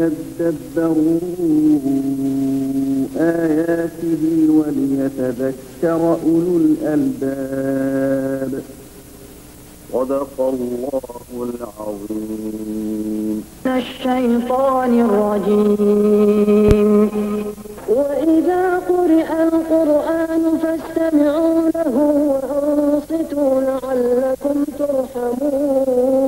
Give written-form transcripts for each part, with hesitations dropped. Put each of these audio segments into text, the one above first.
وليدبروا آياته وليتذكر أولو الألباب. صدق الله العظيم. الشيطان الرجيم. وإذا قرئ القرآن فاستمعوا له وأنصتوا لعلكم ترحمون.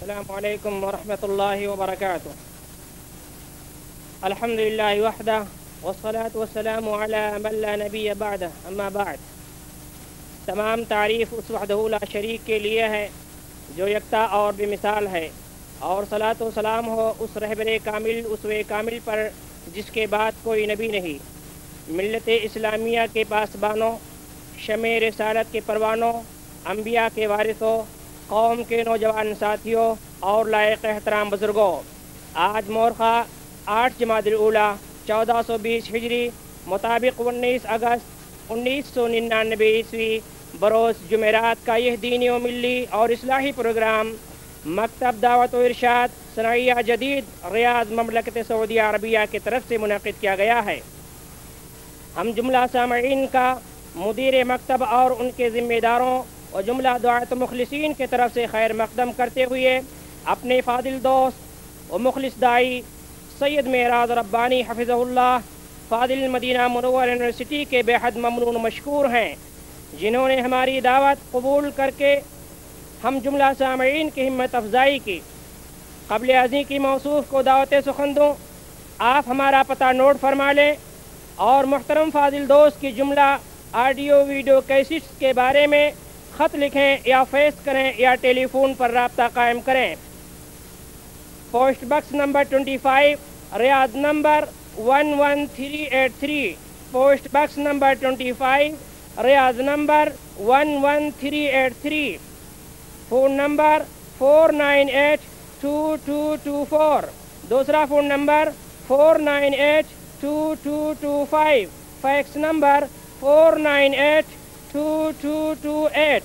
السلام علیکم ورحمۃ اللہ وبرکاتہ. الحمد للہ وحدہ والصلاة والسلام علی من لا نبی بعدہ، اما بعد. تمام تعریف اس وحدہ لا شریک کے لیے ہے جو یکتا اور بے مثال ہے، اور صلاۃ و سلام ہو اس رہبر کامل اسوے کامل پر جس کے بعد کوئی نبی نہیں. ملت اسلامیہ کے پاسبانوں، شمع رسالت کے پروانوں، انبیاء کے وارثوں، قوم کے نوجوان ساتھیوں اور لائق احترام بزرگوں، آج مورخہ 8 جمادی الاولیٰ 1420 ہجری مطابق 19 اگست 1999 عیسوی بروز جمعرات کا یہ دینی و ملی اور اصلاحی پروگرام مکتب دعوت و ارشاد ثنائیہ جدید ریاض مملکت سعودیہ عربیہ کی طرف سے منعقد کیا گیا ہے. ہم جملہ سامعین کا مدیر مکتب اور ان کے ذمہ داروں اور جملہ دعاۃ مخلصین کی طرف سے خیر مقدم کرتے ہوئے اپنے فاضل دوست و مخلص دائی سید معراج ربانی حفظہ اللہ فاضل مدینہ منورہ یونیورسٹی کے بے حد ممنون و مشکور ہیں، جنہوں نے ہماری دعوت قبول کر کے ہم جملہ سامعین کی ہمت افزائی کی. قبل ازیں کی موصوف کو دعوت سخن دوں، آپ ہمارا پتہ نوٹ فرما لیں اور محترم فاضل دوست کی جملہ آڈیو ویڈیو کیسٹس کے بارے میں خط لکھیں یا فیس کریں یا ٹیلی فون پر رابطہ قائم کریں. پوسٹ باکس نمبر 25 ریاض نمبر 11383. پوسٹ باکس نمبر 25 ریاض نمبر 11383. Phone number 4982224. دوسرا فون نمبر 4982225. Fax number 4982228.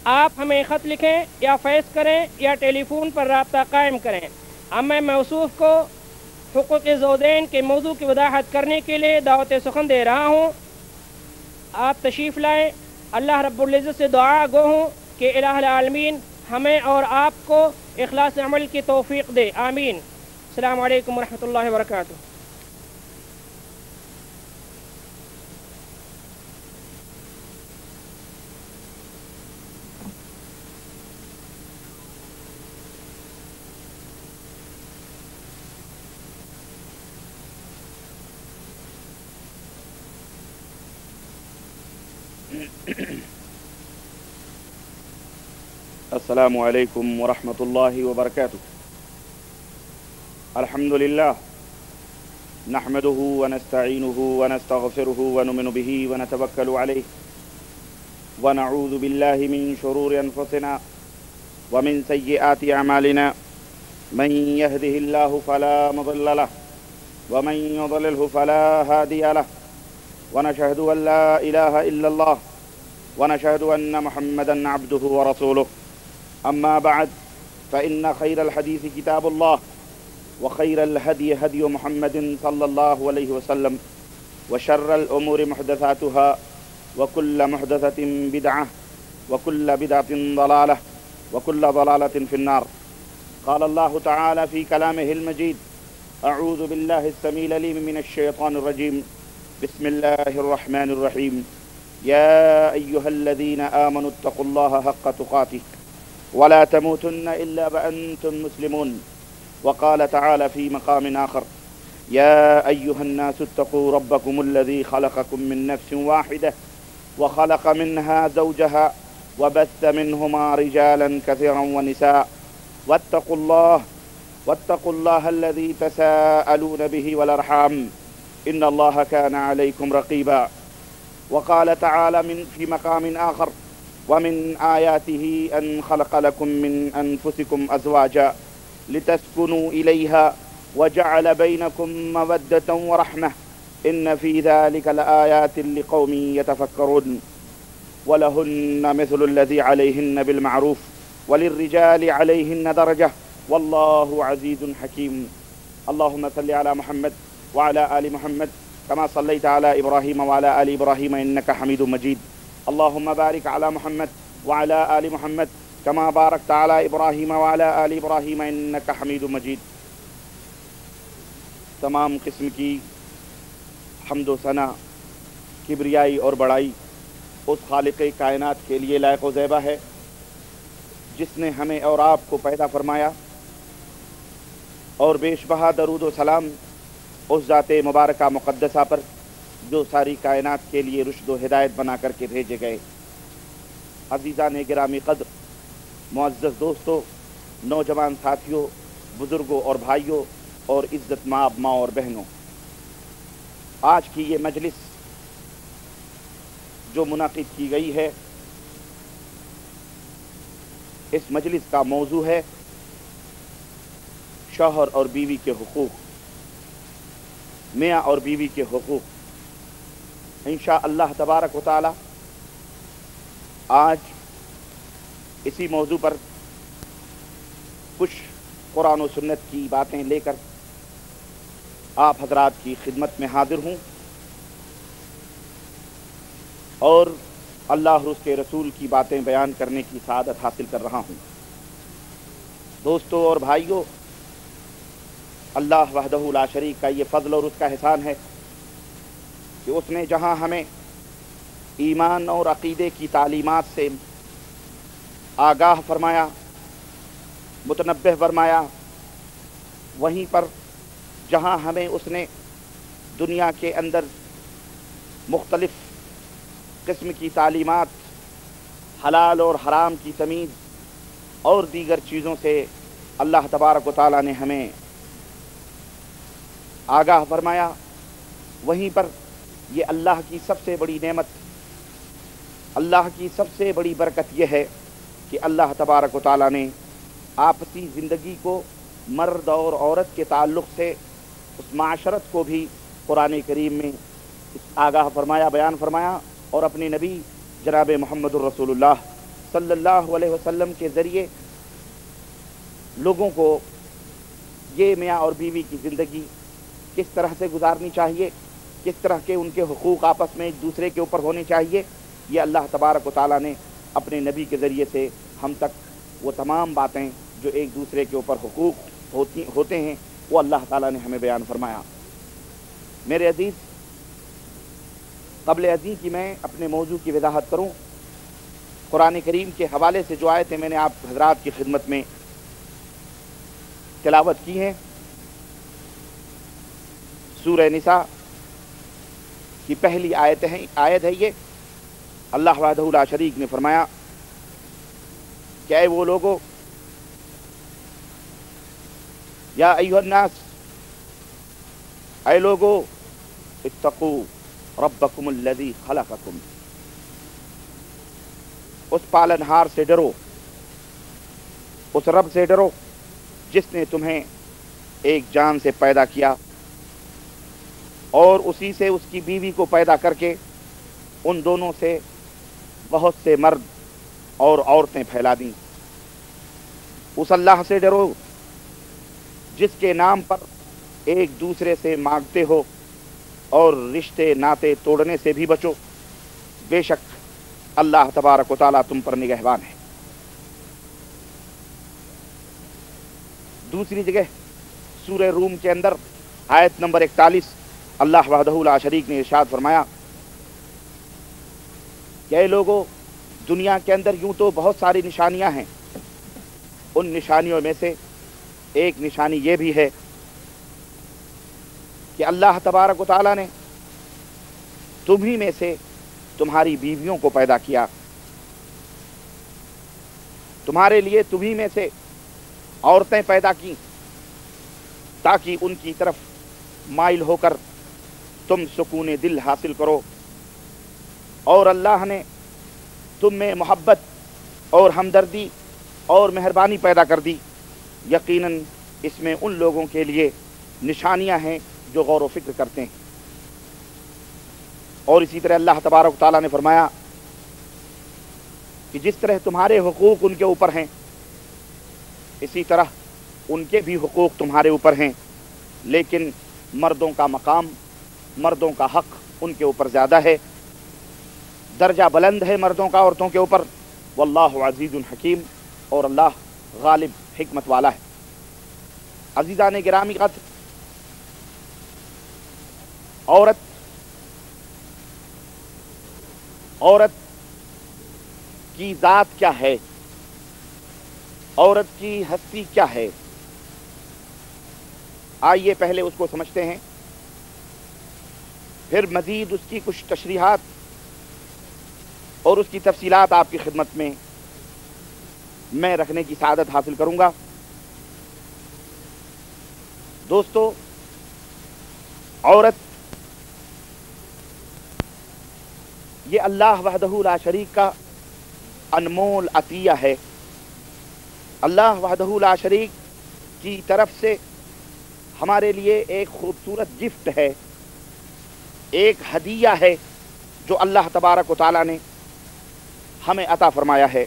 آپ ہمیں خط لکھیں یا فیس کریں یا ٹیلی فون پر رابطہ قائم کریں. اب میں موصوف کو حقوق زوجین کے موضوع کی وضاحت کرنے کے لیے دعوت سخن دے رہا ہوں. آپ تشریف لائیں. اللہ رب العزت سے دعا گو ہوں کہ الہ العالمین ہمیں اور آپ کو اخلاص عمل کی توفیق دے. آمین. السلام علیکم ورحمۃ اللہ وبرکاتہ. السلام علیکم ورحمۃ اللہ وبرکاتہ. الحمد للہ نحمده ونستعینه ونستغفره ونؤمن به ونتوکل علیہ ونعوذ باللہ من شرور انفسنا ومن سیئات اعمالنا من يهده الله فلا مضل له ومن يضلله فلا هادي له ونشهد ان لا اله الا الله ونشهد ان محمدا عبده ورسوله. أما بعد فإن خير الحديث كتاب الله وخير الهدي هدي محمد صلى الله عليه وسلم وشر الأمور محدثاتها وكل محدثة بدعة وكل بدعة ضلالة وكل ضلالة في النار. قال الله تعالى في كلامه المجيد: أعوذ بالله السميع العليم من الشيطان الرجيم. بسم الله الرحمن الرحيم. يا أيها الذين آمنوا اتقوا الله حق تقاته ولا تموتن إلا وأنتم مسلمون. وقال تعالى في مقام آخر: يا أيها الناس اتقوا ربكم الذي خلقكم من نفس واحدة وخلق منها زوجها وبث منهما رجالا كثيرا ونساء واتقوا الله الذي تساءلون به والأرحام إن الله كان عليكم رقيبا. وقال تعالى في مقام آخر ومن آياته أن خلق لكم من أنفسكم أزواجا لتسكنوا إليها وجعل بينكم مودة ورحمة إن في ذلك لآيات لقوم يتفكرون. ولهن مثل الذي عليهن بالمعروف وللرجال عليهن درجة والله عزيز حكيم. اللهم صل على محمد وعلى آل محمد كما صليت على إبراهيم وعلى آل إبراهيم إنك حميد مجيد. اللهم بارك على محمد وعلى آل محمد كما باركت على إبراهيم وعلى آل إبراهيم إنك حميد مجيد. تمام قسم کی حمد و ثنا، کبریائی اور بڑائی اس خالق کائنات کے لیے لائق و زیبہ ہے جس نے ہمیں اور آپ کو پیدا فرمایا، اور بیش بہا درود و سلام اس ذات مبارکہ مقدسہ پر جو ساری کائنات کے لیے رشد و ہدایت بنا کر کے بھیجے گئے۔ عزیزان گرامی قدر، معزز دوستو، نوجوان ساتھیوں، بزرگوں اور بھائیوں اور عزت مآب ماں اور بہنوں، آج کی یہ مجلس جو منعقد کی گئی ہے، اس مجلس کا موضوع ہے شوہر اور بیوی کے حقوق، میاں اور بیوی کے حقوق۔ انشاء اللہ تبارک و تعالی آج اسی موضوع پر کچھ قرآن و سنت کی باتیں لے کر آپ حضرات کی خدمت میں حاضر ہوں، اور اللہ اور اس کے رسول کی باتیں بیان کرنے کی سعادت حاصل کر رہا ہوں۔ دوستو اور بھائیوں، اللہ وحدہ لا شریک کا یہ فضل اور اس کا احسان ہے کہ اس نے جہاں ہمیں ایمان اور عقیدے کی تعلیمات سے آگاہ فرمایا، متنبہ فرمایا، وہیں پر جہاں ہمیں اس نے دنیا کے اندر مختلف قسم کی تعلیمات، حلال اور حرام کی تمیز اور دیگر چیزوں سے اللہ تبارک و تعالیٰ نے ہمیں آگاہ فرمایا، وہیں پر یہ اللہ کی سب سے بڑی نعمت، اللہ کی سب سے بڑی برکت یہ ہے کہ اللہ تبارک و تعالیٰ نے آپسی زندگی کو مرد اور عورت کے تعلق سے اس معاشرت کو بھی قرآن کریم میں آگاہ فرمایا، بیان فرمایا، اور اپنے نبی جناب محمد الرسول اللہ صلی اللہ علیہ وسلم کے ذریعے لوگوں کو یہ میاں اور بیوی کی زندگی کس طرح سے گزارنی چاہیے، کس طرح کے ان کے حقوق آپس میں ایک دوسرے کے اوپر ہونے چاہیے، یہ اللہ تبارک و تعالیٰ نے اپنے نبی کے ذریعے سے ہم تک وہ تمام باتیں جو ایک دوسرے کے اوپر حقوق ہوتے ہیں وہ اللہ تعالیٰ نے ہمیں بیان فرمایا۔ میرے عزیز، قبل ازیں کہ میں اپنے موضوع کی وضاحت کروں، قرآن کریم کے حوالے سے جو آیتیں میں نے آپ حضرات کی خدمت میں تلاوت کی ہیں، سورہ نساء کی پہلی آیت ہے یہ۔ اللہ وحدہ لا شریک نے فرمایا کہ اے وہ لوگو، یا ایھا الناس، اے لوگو، اتقوا ربکم الذی خلقکم، اس پالنہار سے ڈرو، اس رب سے ڈرو جس نے تمہیں ایک جان سے پیدا کیا اور اسی سے اس کی بیوی کو پیدا کر کے ان دونوں سے بہت سے مرد اور عورتیں پھیلا دیں۔ اس اللہ سے ڈرو جس کے نام پر ایک دوسرے سے مانگتے ہو اور رشتے ناطے توڑنے سے بھی بچو، بے شک اللہ تبارک و تعالیٰ تم پر نگہبان ہے۔ دوسری جگہ سورہ روم کے اندر آیت نمبر 41 اللہ وحدہ لا شریک نے ارشاد فرمایا کہ اے لوگو، دنیا کے اندر یوں تو بہت ساری نشانیاں ہیں، ان نشانیوں میں سے ایک نشانی یہ بھی ہے کہ اللہ تبارک و تعالیٰ نے تمہیں میں سے تمہاری بیویوں کو پیدا کیا، تمہارے لیے تمہیں میں سے عورتیں پیدا کی تاکہ ان کی طرف مائل ہو کر تم سکون دل حاصل کرو، اور اللہ نے تم میں محبت اور ہمدردی اور مہربانی پیدا کر دی۔ یقیناً اس میں ان لوگوں کے لیے نشانیاں ہیں جو غور و فکر کرتے ہیں۔ اور اسی طرح اللہ تبارک و تعالیٰ نے فرمایا کہ جس طرح تمہارے حقوق ان کے اوپر ہیں اسی طرح ان کے بھی حقوق تمہارے اوپر ہیں، لیکن مردوں کا مقام، مردوں کا حق ان کے اوپر زیادہ ہے، درجہ بلند ہے مردوں کا عورتوں کے اوپر۔ واللہ عزیز حکیم، اور اللہ غالب حکمت والا ہے۔ عزیزان گرامی قدر، عورت کی ذات کیا ہے، عورت کی ہستی کیا ہے، آئیے پہلے اس کو سمجھتے ہیں، پھر مزید اس کی کچھ تشریحات اور اس کی تفصیلات آپ کی خدمت میں میں رکھنے کی سعادت حاصل کروں گا۔ دوستو، عورت یہ اللہ وحدہ لا شریک کا انمول عطیہ ہے، اللہ وحدہ لا شریک کی طرف سے ہمارے لیے ایک خوبصورت گفٹ ہے، ایک ہدیہ ہے جو اللہ تبارک و تعالیٰ نے ہمیں عطا فرمایا ہے۔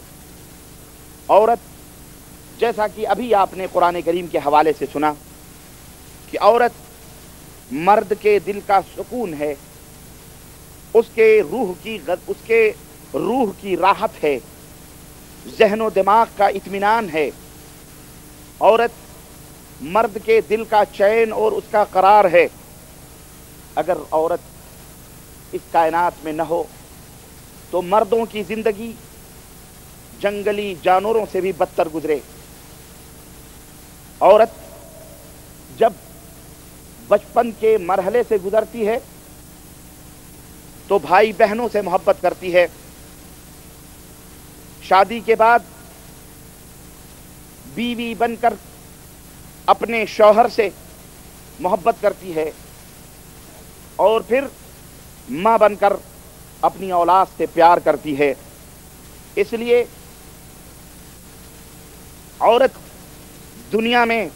عورت، جیسا کہ ابھی آپ نے قرآن کریم کے حوالے سے سنا کہ عورت مرد کے دل کا سکون ہے، اس کے روح کی راحت ہے، ذہن و دماغ کا اطمینان ہے، عورت مرد کے دل کا چین اور اس کا قرار ہے۔ اگر عورت اس کائنات میں نہ ہو تو مردوں کی زندگی جنگلی جانوروں سے بھی بدتر گزرے۔ عورت جب بچپن کے مرحلے سے گزرتی ہے تو بھائی بہنوں سے محبت کرتی ہے، شادی کے بعد بیوی بن کر اپنے شوہر سے محبت کرتی ہے، اور پھر ماں بن کر اپنی اولاد سے پیار کرتی ہے۔ اس لیے عورت دنیا میں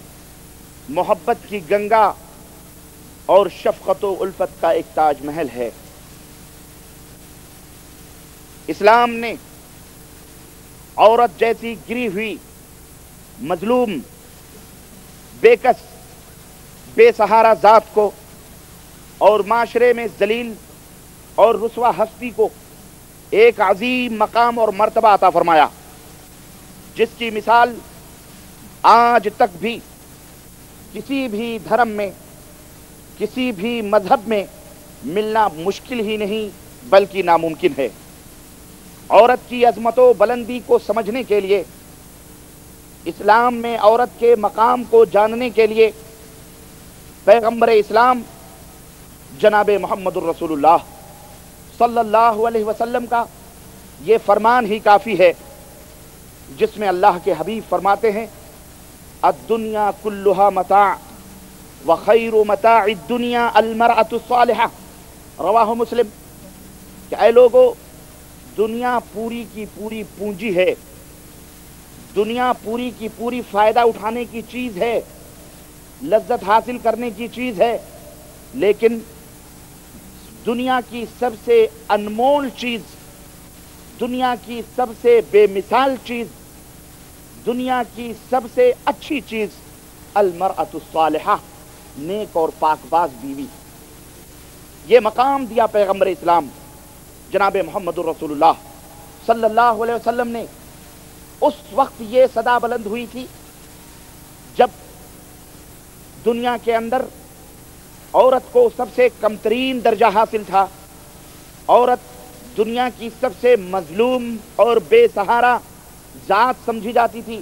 محبت کی گنگا اور شفقت و الفت کا ایک تاج محل ہے۔ اسلام نے عورت جیسی گری ہوئی، مظلوم، بے کس، بے سہارا ذات کو اور معاشرے میں ذلیل اور رسوا ہستی کو ایک عظیم مقام اور مرتبہ عطا فرمایا، جس کی مثال آج تک بھی کسی بھی دھرم میں، کسی بھی مذہب میں ملنا مشکل ہی نہیں بلکہ ناممکن ہے۔ عورت کی عظمت و بلندی کو سمجھنے کے لیے، اسلام میں عورت کے مقام کو جاننے کے لیے پیغمبر اسلام جناب محمد الرسول اللہ صلی اللہ علیہ وسلم کا یہ فرمان ہی کافی ہے، جس میں اللہ کے حبیب فرماتے ہیں الدنیا کلھا متاع وخیر متاع الدنیا المرأة الصالحہ، رواہ مسلم، کہ اے لوگو، دنیا پوری کی پوری پونجی ہے، دنیا پوری کی پوری فائدہ اٹھانے کی چیز ہے، لذت حاصل کرنے کی چیز ہے، لیکن دنیا کی سب سے انمول چیز، دنیا کی سب سے بے مثال چیز، دنیا کی سب سے اچھی چیز المرأة الصالحہ، نیک اور پاک باز بیوی۔ یہ مقام دیا پیغمبر اسلام جناب محمد الرسول اللہ صلی اللہ علیہ وسلم نے۔ اس وقت یہ صدا بلند ہوئی تھی جب دنیا کے اندر عورت کو سب سے کم ترین درجہ حاصل تھا، عورت دنیا کی سب سے مظلوم اور بے سہارا ذات سمجھی جاتی تھی،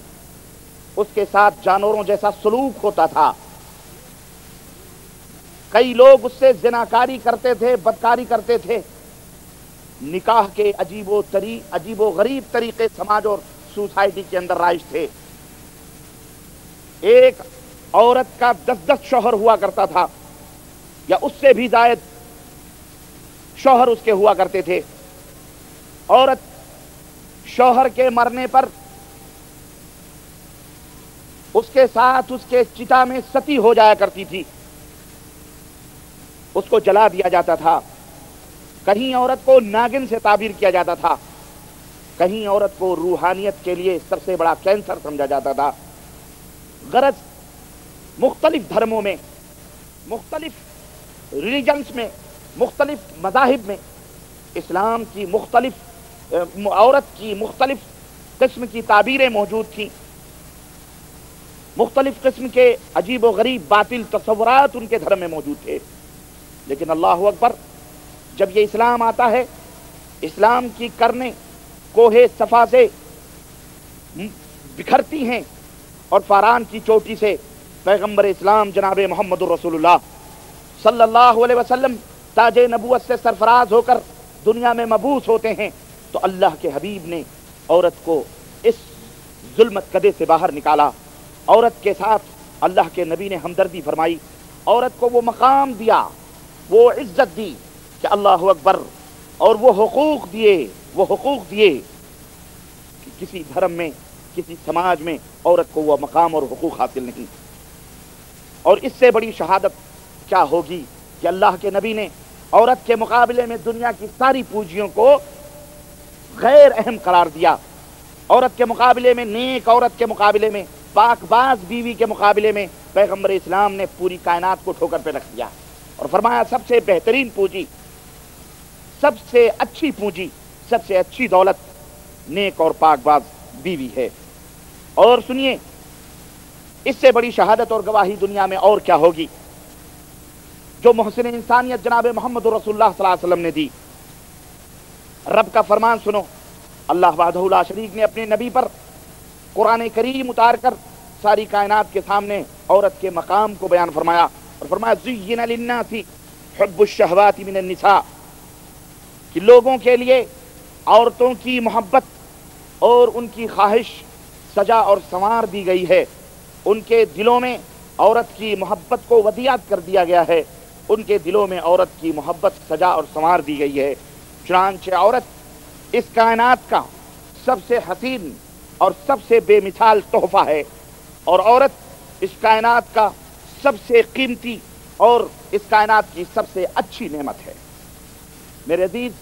اس کے ساتھ جانوروں جیسا سلوک ہوتا تھا، کئی لوگ اس سے زناکاری کرتے تھے، بدکاری کرتے تھے۔ نکاح کے عجیب و غریب طریقے سماج اور سوسائٹی کے اندر رائج تھے۔ ایک عورت کا 10 شوہر ہوا کرتا تھا یا اس سے بھی زائد شوہر اس کے ہوا کرتے تھے۔ عورت شوہر کے مرنے پر اس کے ساتھ اس کے چتا میں ستی ہو جایا کرتی تھی، اس کو جلا دیا جاتا تھا۔ کہیں عورت کو ناگن سے تعبیر کیا جاتا تھا، کہیں عورت کو روحانیت کے لیے سب سے بڑا کینسر سمجھا جاتا تھا۔ غرض مختلف دھرموں میں، مختلف ریلیجنز میں، مختلف مذاہب میں اسلام کی عورت کی مختلف قسم کی تعبیریں موجود تھیں، مختلف قسم کے عجیب و غریب باطل تصورات ان کے دھرم میں موجود تھے۔ لیکن اللہ اکبر، جب یہ اسلام آتا ہے، اسلام کی کرنے کوہ صفا سے بکھرتی ہیں اور فاران کی چوٹی سے پیغمبر اسلام جناب محمد الرسول اللہ صلی اللہ علیہ وسلم تاج نبوت سے سرفراز ہو کر دنیا میں مبعوث ہوتے ہیں، تو اللہ کے حبیب نے عورت کو اس ظلمت کدے سے باہر نکالا۔ عورت کے ساتھ اللہ کے نبی نے ہمدردی فرمائی، عورت کو وہ مقام دیا، وہ عزت دی کہ اللہ اکبر، اور وہ حقوق دیے کہ کسی دھرم میں، کسی سماج میں عورت کو وہ مقام اور حقوق حاصل نہیں۔ اور اس سے بڑی شہادت کیا ہوگی کہ اللہ کے نبی نے عورت کے مقابلے میں دنیا کی ساری پونجیوں کو غیر اہم قرار دیا۔ عورت کے مقابلے میں، نیک عورت کے مقابلے میں، پاک باز بیوی کے مقابلے میں پیغمبر اسلام نے پوری کائنات کو ٹھوکر پہ رکھ دیا اور فرمایا سب سے بہترین پونجی، سب سے اچھی پونجی، سب سے اچھی دولت نیک اور پاک باز بیوی ہے۔ اور سنیے، اس سے بڑی شہادت اور گواہی دنیا میں اور کیا ہوگی جو محسن انسانیت جناب محمد رسول اللہ صلی اللہ علیہ وسلم نے دی۔ رب کا فرمان سنو، اللہ وحدہ لا شریک نے اپنے نبی پر قرآن کریم اتار کر ساری کائنات کے سامنے عورت کے مقام کو بیان فرمایا اور فرمایا زین للناس حب الشہوات من النساء، کہ لوگوں کے لیے عورتوں کی محبت اور ان کی خواہش سجا اور سنوار دی گئی ہے۔ ان کے دلوں میں عورت کی محبت کو ودیعت کر دیا گیا ہے، ان کے دلوں میں عورت کی محبت سجا اور سنوار دی گئی ہے۔ چنانچہ عورت اس کائنات کا سب سے حسین اور سب سے بے مثال تحفہ ہے، اور عورت اس کائنات کا سب سے قیمتی اور اس کائنات کی سب سے اچھی نعمت ہے۔ میرے عزیز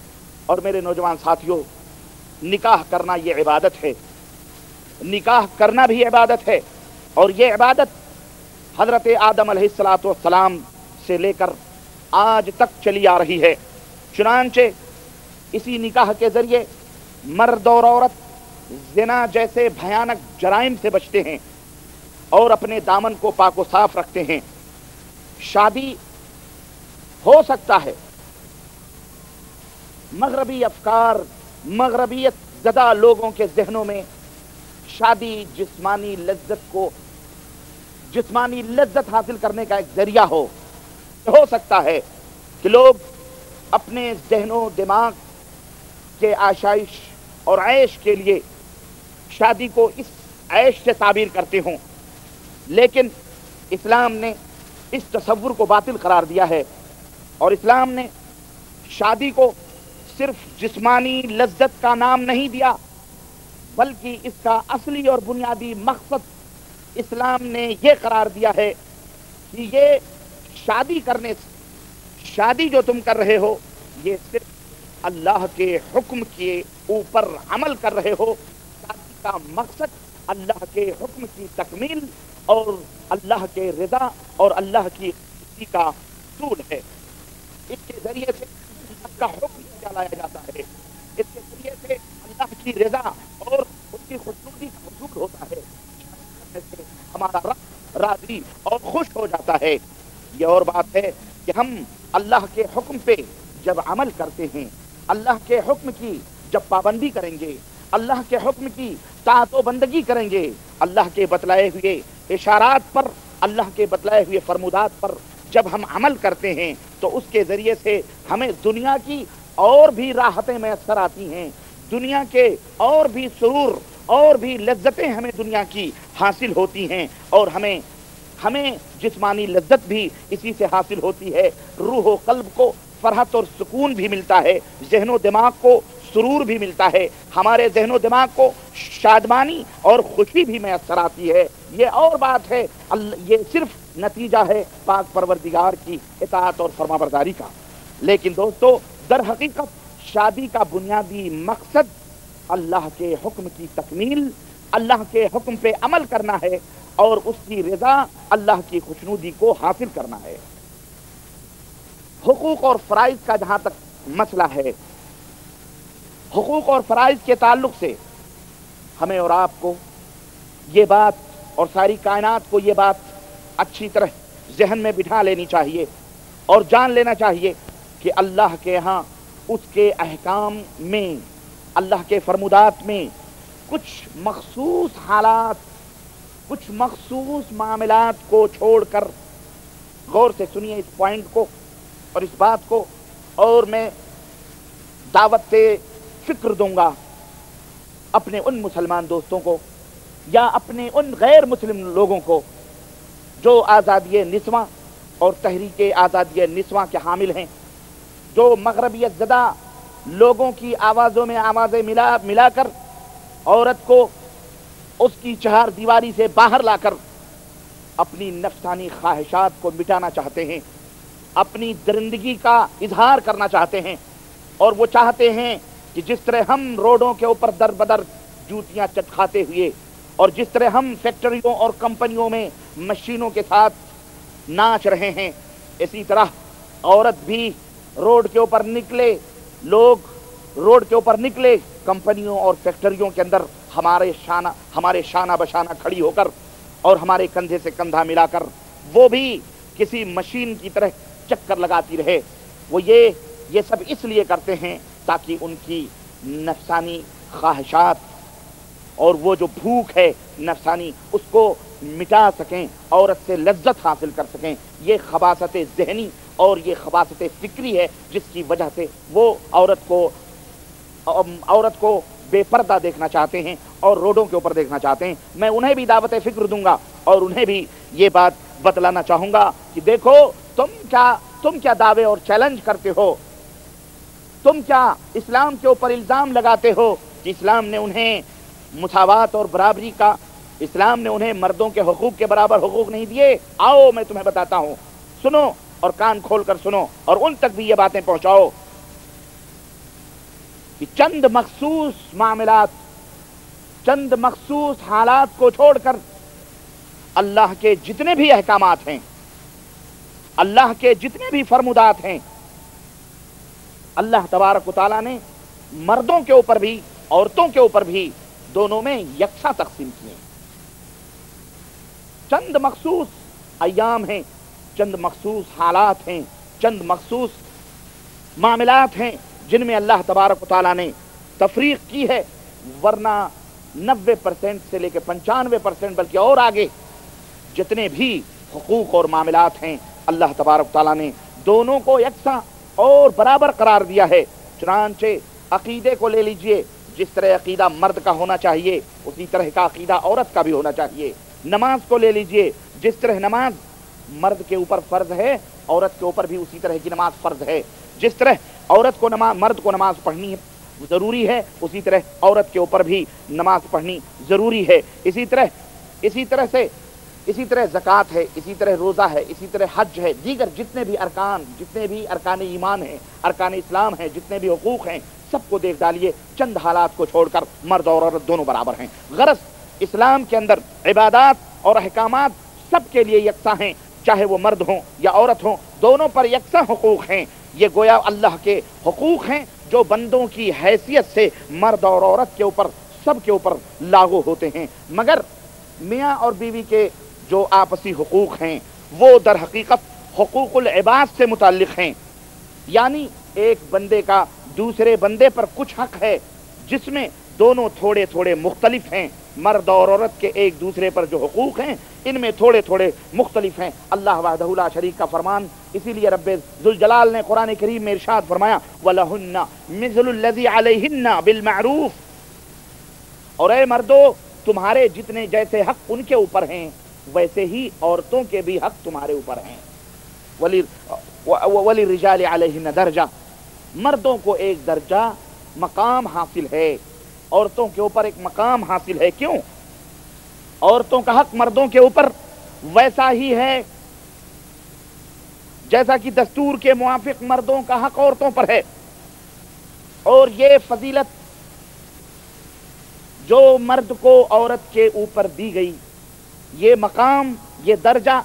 اور میرے نوجوان ساتھیوں، نکاح کرنا یہ عبادت ہے، نکاح کرنا بھی عبادت ہے، اور یہ عبادت حضرت آدم علیہ السلام سے لے کر آج تک چلی آ رہی ہے۔ چنانچہ اسی نکاح کے ذریعے مرد اور عورت زنا جیسے بھیانک جرائم سے بچتے ہیں اور اپنے دامن کو پاک و صاف رکھتے ہیں۔ شادی ہو سکتا ہے مغربی افکار، مغربیت زدہ لوگوں کے ذہنوں میں شادی جسمانی لذت حاصل کرنے کا ایک ذریعہ ہو سکتا ہے کہ لوگ اپنے ذہن و دماغ کے آشائش اور عیش کے لیے شادی کو اس عیش سے تعبیر کرتے ہوں، لیکن اسلام نے اس تصور کو باطل قرار دیا ہے، اور اسلام نے شادی کو صرف جسمانی لذت کا نام نہیں دیا، بلکہ اس کا اصلی اور بنیادی مقصد اسلام نے یہ قرار دیا ہے کہ یہ شادی جو تم کر رہے ہو، یہ صرف اللہ کے حکم کے اوپر عمل کر رہے ہو۔ شادی کا مقصد اللہ کے حکم کی تکمیل اور اللہ کے رضا اور اللہ کی خوشی کا حصول ہے۔ اس کے ذریعے سے اللہ کا حکم لایا جاتا ہے، اس کے ذریعے سے اللہ کی رضا اور اس کی خوشنودی کا حصول ہوتا ہے، ہمارا رب راضی اور خوش ہو جاتا ہے۔ یہ اور بات ہے کہ ہم اللہ کے حکم پہ جب عمل کرتے ہیں، اللہ کے حکم کی جب پابندی کریں گے، اللہ کے حکم کی طاعت و بندگی کریں گے، اللہ کے بتلائے ہوئے اشارات پر، اللہ کے بتلائے ہوئے فرمودات پر جب ہم عمل کرتے ہیں تو اس کے ذریعے سے ہمیں دنیا کی اور بھی راحتیں میسر آتی ہیں، دنیا کے اور بھی سرور اور بھی لذتیں ہمیں دنیا کی حاصل ہوتی ہیں، اور ہمیں جسمانی لذت بھی اسی سے حاصل ہوتی ہے، روح و قلب کو فرحت اور سکون بھی ملتا ہے، ذہن و دماغ کو سرور بھی ملتا ہے، ہمارے ذہن و دماغ کو شادمانی اور خوشی بھی میسر آتی ہے۔ یہ اور بات ہے، یہ صرف نتیجہ ہے پاک پروردگار کی اطاعت اور فرمانبرداری کا۔ لیکن دوستو، در حقیقت شادی کا بنیادی مقصد اللہ کے حکم کی تکمیل، اللہ کے حکم پہ عمل کرنا ہے اور اس کی رضا، اللہ کی خوشنودی کو حاصل کرنا ہے۔ حقوق اور فرائض کا جہاں تک مسئلہ ہے، حقوق اور فرائض کے تعلق سے ہمیں اور آپ کو یہ بات اور ساری کائنات کو یہ بات اچھی طرح ذہن میں بٹھا لینی چاہیے اور جان لینا چاہیے کہ اللہ کے ہاں اس کے احکام میں، اللہ کے فرمودات میں کچھ مخصوص حالات، کچھ مخصوص معاملات کو چھوڑ کر، غور سے سنیے اس پوائنٹ کو اور اس بات کو، اور میں دعوت فکر دوں گا اپنے ان مسلمان دوستوں کو یا اپنے ان غیر مسلم لوگوں کو جو آزادی نسواں اور تحریک آزادی نسواں کے حامل ہیں، جو مغربیت زدہ لوگوں کی آوازوں میں آوازیں ملا کر عورت کو اس کی چہار دیواری سے باہر لا کر اپنی نفسانی خواہشات کو مٹانا چاہتے ہیں، اپنی درندگی کا اظہار کرنا چاہتے ہیں، اور وہ چاہتے ہیں کہ جس طرح ہم روڈوں کے اوپر در بدر جوتیاں چٹکھاتے ہوئے اور جس طرح ہم فیکٹریوں اور کمپنیوں میں مشینوں کے ساتھ ناچ رہے ہیں، اسی طرح عورت بھی روڈ کے اوپر نکلے، لوگ روڈ کے اوپر نکلے کمپنیوں اور فیکٹریوں کے اندر ہمارے شانہ بشانہ کھڑی ہو کر اور ہمارے کندھے سے کندھا ملا کر وہ بھی کسی مشین کی طرح چکر لگاتی رہے۔ وہ یہ سب اس لیے کرتے ہیں تاکہ ان کی نفسانی خواہشات اور وہ جو بھوک ہے نفسانی اس کو مٹا سکیں، عورت سے لذت حاصل کر سکیں۔ یہ خباثت ذہنی اور یہ خباثت فکری ہے جس کی وجہ سے وہ عورت کو بے پردہ دیکھنا چاہتے ہیں اور روڈوں کے اوپر دیکھنا چاہتے ہیں۔ میں انہیں بھی دعوت فکر دوں گا اور انہیں بھی یہ بات بتلانا چاہوں گا کہ دیکھو تم کیا دعوے اور چیلنج کرتے ہو، تم کیا اسلام کے اوپر الزام لگاتے ہو کہ اسلام نے انہیں مساوات اور برابری کا، اسلام نے انہیں مردوں کے حقوق کے برابر حقوق نہیں دیے۔ آؤ میں تمہیں بتاتا ہوں، سنو اور کان کھول کر سنو اور ان تک بھی یہ باتیں پہنچاؤ کہ چند مخصوص معاملات، چند مخصوص حالات کو چھوڑ کر اللہ کے جتنے بھی احکامات ہیں، اللہ کے جتنے بھی فرمودات ہیں، اللہ تبارک و تعالیٰ نے مردوں کے اوپر بھی عورتوں کے اوپر بھی دونوں میں یکساں تقسیم کیے۔ چند مخصوص ایام ہیں، چند مخصوص حالات ہیں، چند مخصوص معاملات ہیں جن میں اللہ تبارک و تعالیٰ نے تفریق کی ہے، ورنہ 90% سے لے کے 95% بلکہ اور آگے جتنے بھی حقوق اور معاملات ہیں اللہ تبارک و تعالیٰ نے دونوں کو یکساں اور برابر قرار دیا ہے۔ چنانچہ عقیدے کو لے لیجئے، جس طرح عقیدہ مرد کا ہونا چاہیے اسی طرح کا عقیدہ عورت کا بھی ہونا چاہیے۔ نماز کو لے لیجئے، جس طرح نماز مرد کے اوپر فرض ہے عورت کے اوپر بھی اسی طرح کی نماز فرض ہے۔ جس طرح مرد کو نماز پڑھنی ضروری ہے اسی طرح عورت کے اوپر بھی نماز پڑھنی ضروری ہے۔ اسی طرح زکوٰۃ ہے، اسی طرح روزہ ہے، اسی طرح حج ہے، دیگر جتنے بھی ارکان ایمان ہیں، ارکان اسلام ہیں، جتنے بھی حقوق ہیں، سب کو دیکھ ڈالیے، چند حالات کو چھوڑ کر مرد اور عورت دونوں برابر ہیں۔ غرض اسلام کے اندر عبادات اور احکامات سب کے لیے یکساں ہیں، چاہے وہ مرد ہوں یا عورت ہوں، دونوں پر یکساں حقوق ہیں۔ یہ گویا اللہ کے حقوق ہیں جو بندوں کی حیثیت سے مرد اور عورت کے اوپر سب کے اوپر لاگو ہوتے ہیں، مگر میاں اور بیوی کے جو آپسی حقوق ہیں وہ در حقیقت حقوق العباد سے متعلق ہیں، یعنی ایک بندے کا دوسرے بندے پر کچھ حق ہے جس میں دونوں تھوڑے تھوڑے مختلف ہیں، مرد اور عورت کے ایک دوسرے پر جو حقوق ہیں ان میں تھوڑے تھوڑے مختلف ہیں۔ اللہ وحدہ لا شریک کا فرمان، اسی لیے رب ذوالجلال نے قرآن کریم میں ارشاد فرمایا وَلَهُنَّ مِثْلُ الَّذِي عَلَيْهِنَّ بِالْمَعْرُوفِ، اور اے مردو تمہارے جتنے جیسے حق ان کے اوپر ہیں ویسے ہی عورتوں کے بھی حق تمہارے اوپر ہیں۔ وَلِلرِّجَالِ عَلَيْهِنَّ دَرْجَةٌ، مردوں کو ایک درجہ مقام حاصل ہے، عورتوں کے اوپر ایک مقام حاصل ہے۔ کیوں؟ عورتوں کا حق مردوں کے اوپر ویسا ہی ہے جیسا کہ دستور کے موافق مردوں کا حق عورتوں پر ہے، اور یہ فضیلت جو مرد کو عورت کے اوپر دی گئی، یہ مقام، یہ درجہ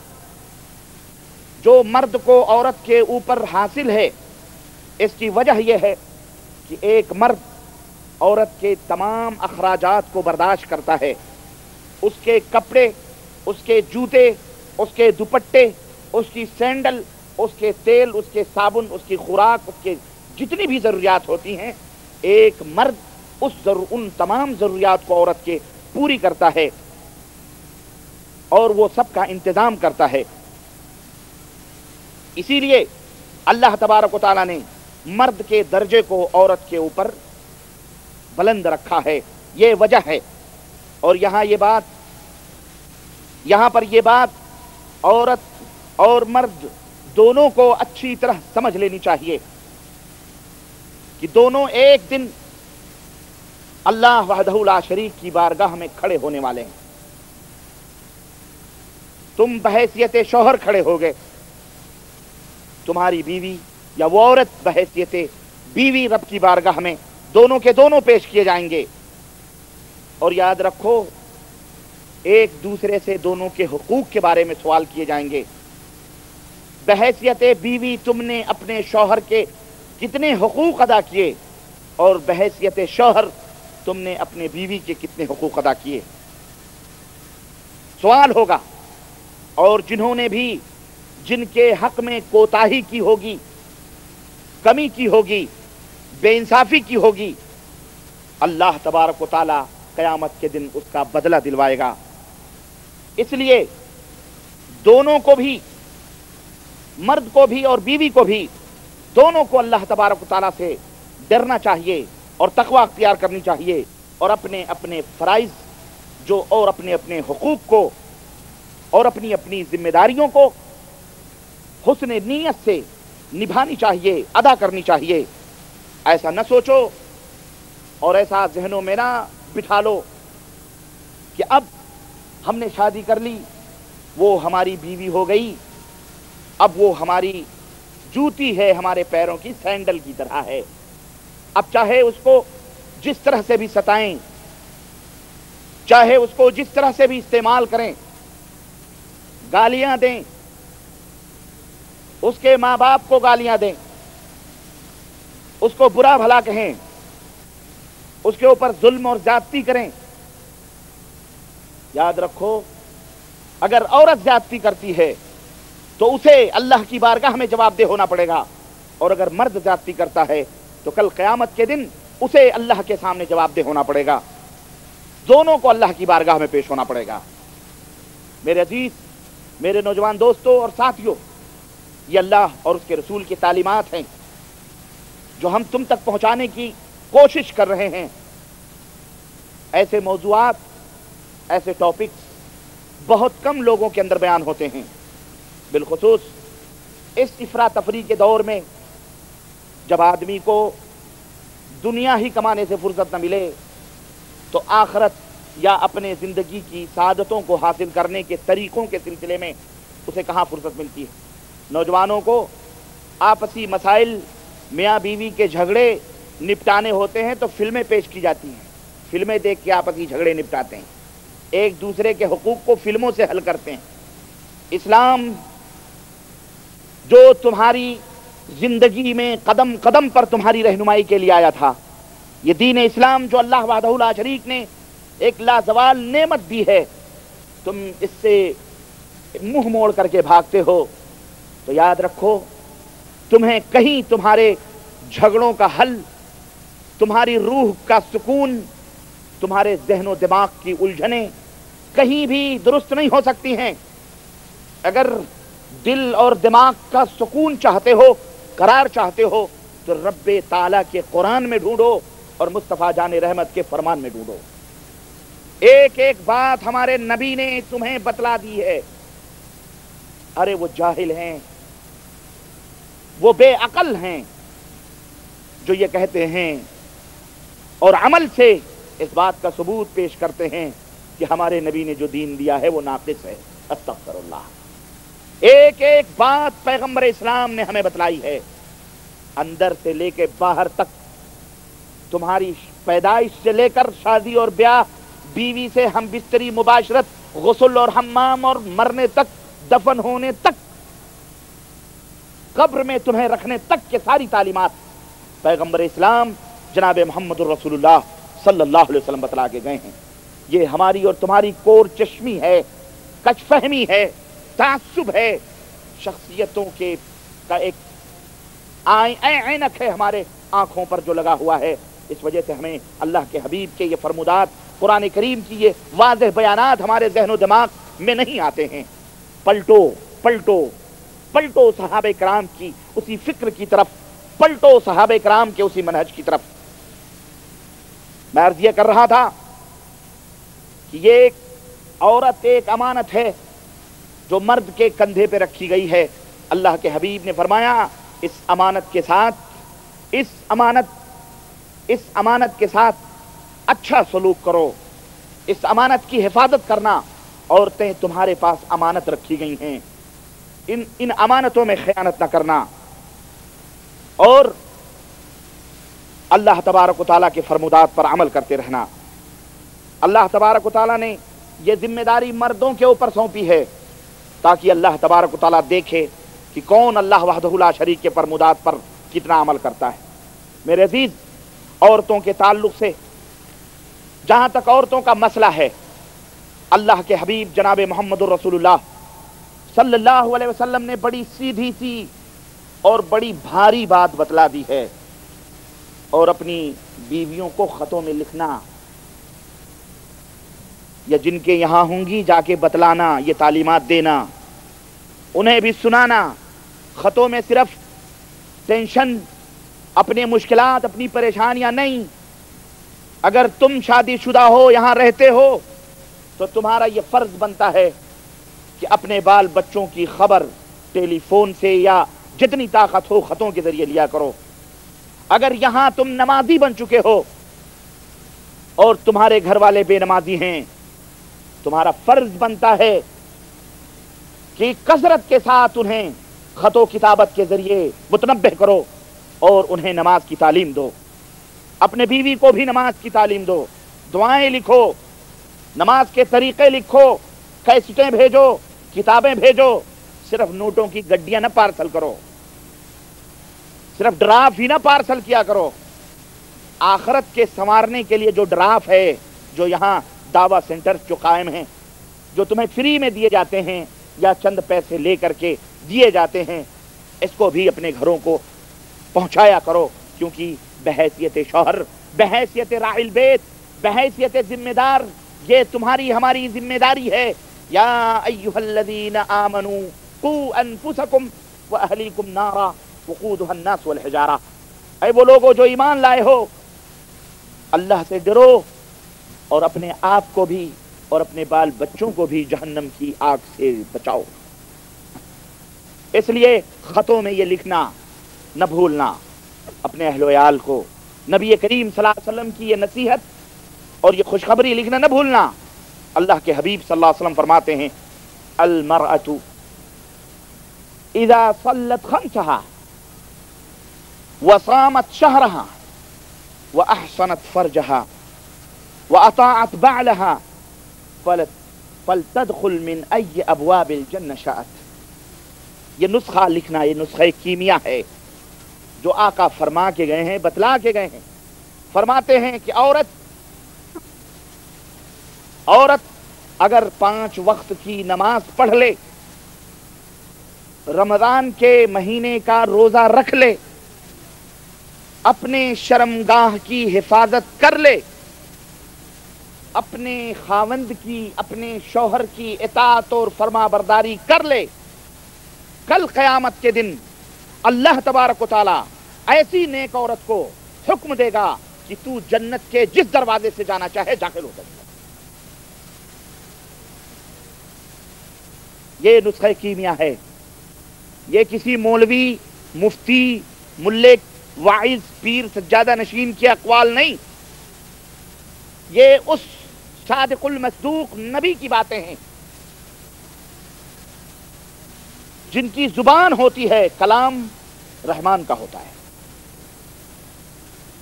جو مرد کو عورت کے اوپر حاصل ہے، اس کی وجہ یہ ہے کہ ایک مرد عورت کے تمام اخراجات کو برداشت کرتا ہے، اس کے کپڑے، اس کے جوتے، اس کے دوپٹے، اس کی سینڈل، اس کے تیل، اس کے صابن، اس کی خوراک، اس کے جتنی بھی ضروریات ہوتی ہیں، ایک مرد ان تمام ضروریات کو عورت کے پوری کرتا ہے اور وہ سب کا انتظام کرتا ہے۔ اسی لیے اللہ تبارک و تعالیٰ نے مرد کے درجے کو عورت کے اوپر بلند رکھا ہے، یہ وجہ ہے۔ اور یہاں پر یہ بات عورت اور مرد دونوں کو اچھی طرح سمجھ لینی چاہیے کہ دونوں ایک دن اللہ وحدہ لا شریک کی بارگاہ میں کھڑے ہونے والے ہیں۔ تم بحیثیت شوہر کھڑے ہوگے، تمہاری بیوی یا وہ عورت بحیثیت بیوی رب کی بارگاہ میں دونوں کے دونوں پیش کیے جائیں گے۔ اور یاد رکھو ایک دوسرے سے دونوں کے حقوق کے بارے میں سوال کیے جائیں گے۔ بحیثیت بیوی تم نے اپنے شوہر کے کتنے حقوق ادا کیے، اور بحیثیت شوہر تم نے اپنے بیوی کے کتنے حقوق ادا کیے، سوال ہوگا۔ اور جنہوں نے بھی جن کے حق میں کوتاہی کی ہوگی، کمی کی ہوگی، بے انصافی کی ہوگی، اللہ تبارک و تعالی قیامت کے دن اس کا بدلہ دلوائے گا۔ اس لیے دونوں کو بھی، مرد کو بھی اور بیوی کو بھی، دونوں کو اللہ تبارک و تعالی سے ڈرنا چاہیے اور تقوی اختیار کرنی چاہیے، اور اپنے اپنے فرائض جو اور اپنے اپنے حقوق کو اور اپنی اپنی ذمہ داریوں کو حسن نیت سے نبھانی چاہیے، ادا کرنی چاہیے۔ ایسا نہ سوچو اور ایسا ذہنوں میں نہ بٹھا لو کہ اب ہم نے شادی کر لی، وہ ہماری بیوی ہو گئی، اب وہ ہماری جوتی ہے، ہمارے پیروں کی سینڈل کی طرح ہے، اب چاہے اس کو جس طرح سے بھی ستائیں، چاہے اس کو جس طرح سے بھی استعمال کریں، گالیاں دیں، اس کے ماں باپ کو گالیاں دیں، اس کو برا بھلا کہیں، اس کے اوپر ظلم اور زیادتی کریں، یاد رکھو اگر عورت زیادتی کرتی ہے تو اسے اللہ کی بارگاہ میں جواب دہ ہونا پڑے گا، اور اگر مرد زیادتی کرتا ہے تو کل قیامت کے دن اسے اللہ کے سامنے جواب دہ ہونا پڑے گا، دونوں کو اللہ کی بارگاہ میں پیش ہونا پڑے گا۔ میرے عزیز، میرے نوجوان دوستوں اور ساتھیوں، یہ اللہ اور اس کے رسول کی تعلیمات ہیں جو ہم تم تک پہنچانے کی کوشش کر رہے ہیں۔ ایسے موضوعات، ایسے ٹاپکس بہت کم لوگوں کے اندر بیان ہوتے ہیں، بالخصوص اس افراتفری کے دور میں جب آدمی کو دنیا ہی کمانے سے فرصت نہ ملے تو آخرت یا اپنے زندگی کی سعادتوں کو حاصل کرنے کے طریقوں کے سلسلے میں اسے کہاں فرصت ملتی ہے۔ نوجوانوں کو آپسی مسائل، میاں بیوی کے جھگڑے نپٹانے ہوتے ہیں تو فلمیں پیش کی جاتی ہیں، فلمیں دیکھ کے آپسی جھگڑے نپٹاتے ہیں، ایک دوسرے کے حقوق کو فلموں سے حل کرتے ہیں۔ اسلام جو تمہاری زندگی میں قدم قدم پر تمہاری رہنمائی کے لیے آیا تھا، یہ دین اسلام جو اللہ وحدہ لا شریک نے ایک لازوال نعمت دی ہے، تم اس سے منہ موڑ کر کے بھاگتے ہو تو یاد رکھو تمہیں کہیں تمہارے جھگڑوں کا حل، تمہاری روح کا سکون، تمہارے ذہن و دماغ کی الجھنیں کہیں بھی درست نہیں ہو سکتی ہیں۔ اگر دل اور دماغ کا سکون چاہتے ہو، قرار چاہتے ہو، تو رب تعالیٰ کے قرآن میں ڈھونڈو اور مصطفیٰ جان رحمت کے فرمان میں ڈھونڈو۔ ایک ایک بات ہمارے نبی نے تمہیں بتلا دی ہے۔ ارے وہ جاہل ہیں، وہ بے عقل ہیں جو یہ کہتے ہیں اور عمل سے اس بات کا ثبوت پیش کرتے ہیں کہ ہمارے نبی نے جو دین دیا ہے وہ ناقص ہے۔ استغفر اللہ۔ ایک ایک بات پیغمبر اسلام نے ہمیں بتلائی ہے، اندر سے لے کے باہر تک، تمہاری پیدائش سے لے کر شادی اور بیاہ، بیوی سے ہم بستری مباشرت، غسل اور حمام اور مرنے تک، دفن ہونے تک، قبر میں تمہیں رکھنے تک کے ساری تعلیمات پیغمبر اسلام جناب محمد الرسول اللہ صلی اللہ علیہ وسلم بتلا کے گئے ہیں۔ یہ ہماری اور تمہاری کور چشمی ہے، کچ فہمی ہے، تعصب ہے، شخصیتوں کے کا ایک عینک ہے ہمارے آنکھوں پر جو لگا ہوا ہے۔ اس وجہ سے ہمیں اللہ کے حبیب کے یہ فرمودات، قرآن کریم کی یہ واضح بیانات ہمارے ذہن و دماغ میں نہیں آتے ہیں۔ پلٹو پلٹو پلٹو صحابہ کرام کی اسی فکر کی طرف، پلٹو صحابہ کرام کے اسی منہج کی طرف۔ میں عرض یہ کر رہا تھا کہ یہ ایک عورت ایک امانت ہے جو مرد کے کندھے پہ رکھی گئی ہے۔ اللہ کے حبیب نے فرمایا اس امانت کے ساتھ، اس امانت کے ساتھ اچھا سلوک کرو، اس امانت کی حفاظت کرنا۔ عورتیں تمہارے پاس امانت رکھی گئی ہیں، ان امانتوں میں خیانت نہ کرنا، اور اللہ تبارک و تعالیٰ کے فرمودات پر عمل کرتے رہنا۔ اللہ تبارک و تعالیٰ نے یہ ذمہ داری مردوں کے اوپر سونپی ہے تاکہ اللہ تبارک و تعالیٰ دیکھے کہ کون اللہ وحدہ لا شریک کے فرمودات پر کتنا عمل کرتا ہے۔ میرے عزیز، عورتوں کے تعلق سے جہاں تک عورتوں کا مسئلہ ہے، اللہ کے حبیب جناب محمد الرسول اللہ صلی اللہ علیہ وسلم نے بڑی سیدھی سی اور بڑی بھاری بات بتلا دی ہے، اور اپنی بیویوں کو خطوں میں لکھنا یا جن کے یہاں ہوں گی جا کے بتلانا، یہ تعلیمات دینا، انہیں بھی سنانا۔ خطوں میں صرف ٹینشن، اپنے مشکلات، اپنی پریشانیاں نہیں۔ اگر تم شادی شدہ ہو، یہاں رہتے ہو، تو تمہارا یہ فرض بنتا ہے کہ اپنے بال بچوں کی خبر ٹیلی فون سے یا جتنی طاقت ہو خطوں کے ذریعے لیا کرو۔ اگر یہاں تم نمازی بن چکے ہو اور تمہارے گھر والے بے نمازی ہیں، تمہارا فرض بنتا ہے کہ کثرت کے ساتھ انہیں خط و کتابت کے ذریعے متنبہ کرو اور انہیں نماز کی تعلیم دو۔ اپنے بیوی کو بھی نماز کی تعلیم دو، دعائیں لکھو، نماز کے طریقے لکھو، کیسٹیں بھیجو، کتابیں بھیجو۔ صرف نوٹوں کی گڈیاں نہ پارسل کرو، صرف ڈراف ہی نہ پارسل کیا کرو۔ آخرت کے سنوارنے کے لیے جو ڈراف ہے، جو یہاں دعویٰ سینٹر جو قائم ہیں، جو تمہیں فری میں دیے جاتے ہیں یا چند پیسے لے کر کے دیے جاتے ہیں، اس کو بھی اپنے گھروں کو پہنچایا کرو، کیونکہ بحیثیت شوہر، بحیثیت راعی البیت، بحیثیت ذمہ دار، یہ تمہاری ہماری ذمہ داری ہے۔ یا ایھا الذین آمنوا قوا انفسکم واہلیکم نارا وقودھا الناس والحجارہ، اے وہ لوگوں جو ایمان لائے ہو، اللہ سے ڈرو اور اپنے آپ کو بھی اور اپنے بال بچوں کو بھی جہنم کی آگ سے بچاؤ۔ اس لیے خطوں میں یہ لکھنا نہ بھولنا، اپنے اہل و عیال کو نبی کریم صلی اللہ علیہ وسلم کی یہ نصیحت اور یہ خوشخبری لکھنا نہ بھولنا۔ اللہ کے حبیب صلی اللہ علیہ وسلم فرماتے ہیں المرأة اذا صلت خمسها وصامت شهرها واحصنت فرجها واطاعت بعلها فلتدخل من اي ابواب الجنة شاءت۔ یہ نسخہ لکھنا، یہ نسخہ کیمیا ہے جو آقا فرما کے گئے ہیں، بتلا کے گئے ہیں۔ فرماتے ہیں کہ عورت اگر 5 وقت کی نماز پڑھ لے، رمضان کے مہینے کا روزہ رکھ لے، اپنے شرمگاہ کی حفاظت کر لے، اپنے خاوند کی، اپنے شوہر کی اطاعت اور فرما برداری کر لے، کل قیامت کے دن اللہ تبارک و تعالی ایسی نیک عورت کو حکم دے گا کہ تو جنت کے جس دروازے سے جانا چاہے داخل ہو جائے۔ یہ نسخہ کیمیا ہے، یہ کسی مولوی، مفتی، ملک، واعظ، پیر، سجادہ نشین کی اقوال نہیں، یہ اس صادق المصدوق نبی کی باتیں ہیں جن کی زبان ہوتی ہے کلام رحمان کا ہوتا ہے،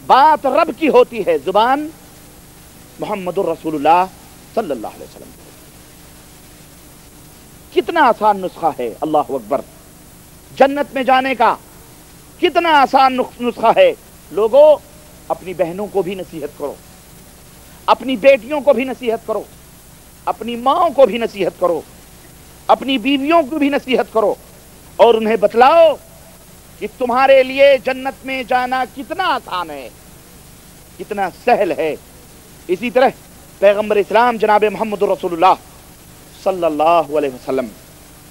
بات رب کی ہوتی ہے، زبان محمد الرسول اللہ صلی اللہ علیہ وسلم۔ کتنا آسان نسخہ ہے، اللہ اکبر، جنت میں جانے کا کتنا آسان نسخہ ہے۔ لوگوں، اپنی بہنوں کو بھی نصیحت کرو، اپنی بیٹیوں کو بھی نصیحت کرو، اپنی ماں کو بھی نصیحت کرو، اپنی بیویوں کو بھی نصیحت کرو، اور انہیں بتلاؤ کہ تمہارے لیے جنت میں جانا کتنا آسان ہے، کتنا سہل ہے۔ اسی طرح پیغمبر اسلام جناب محمد رسول اللہ صلی اللہ علیہ وسلم،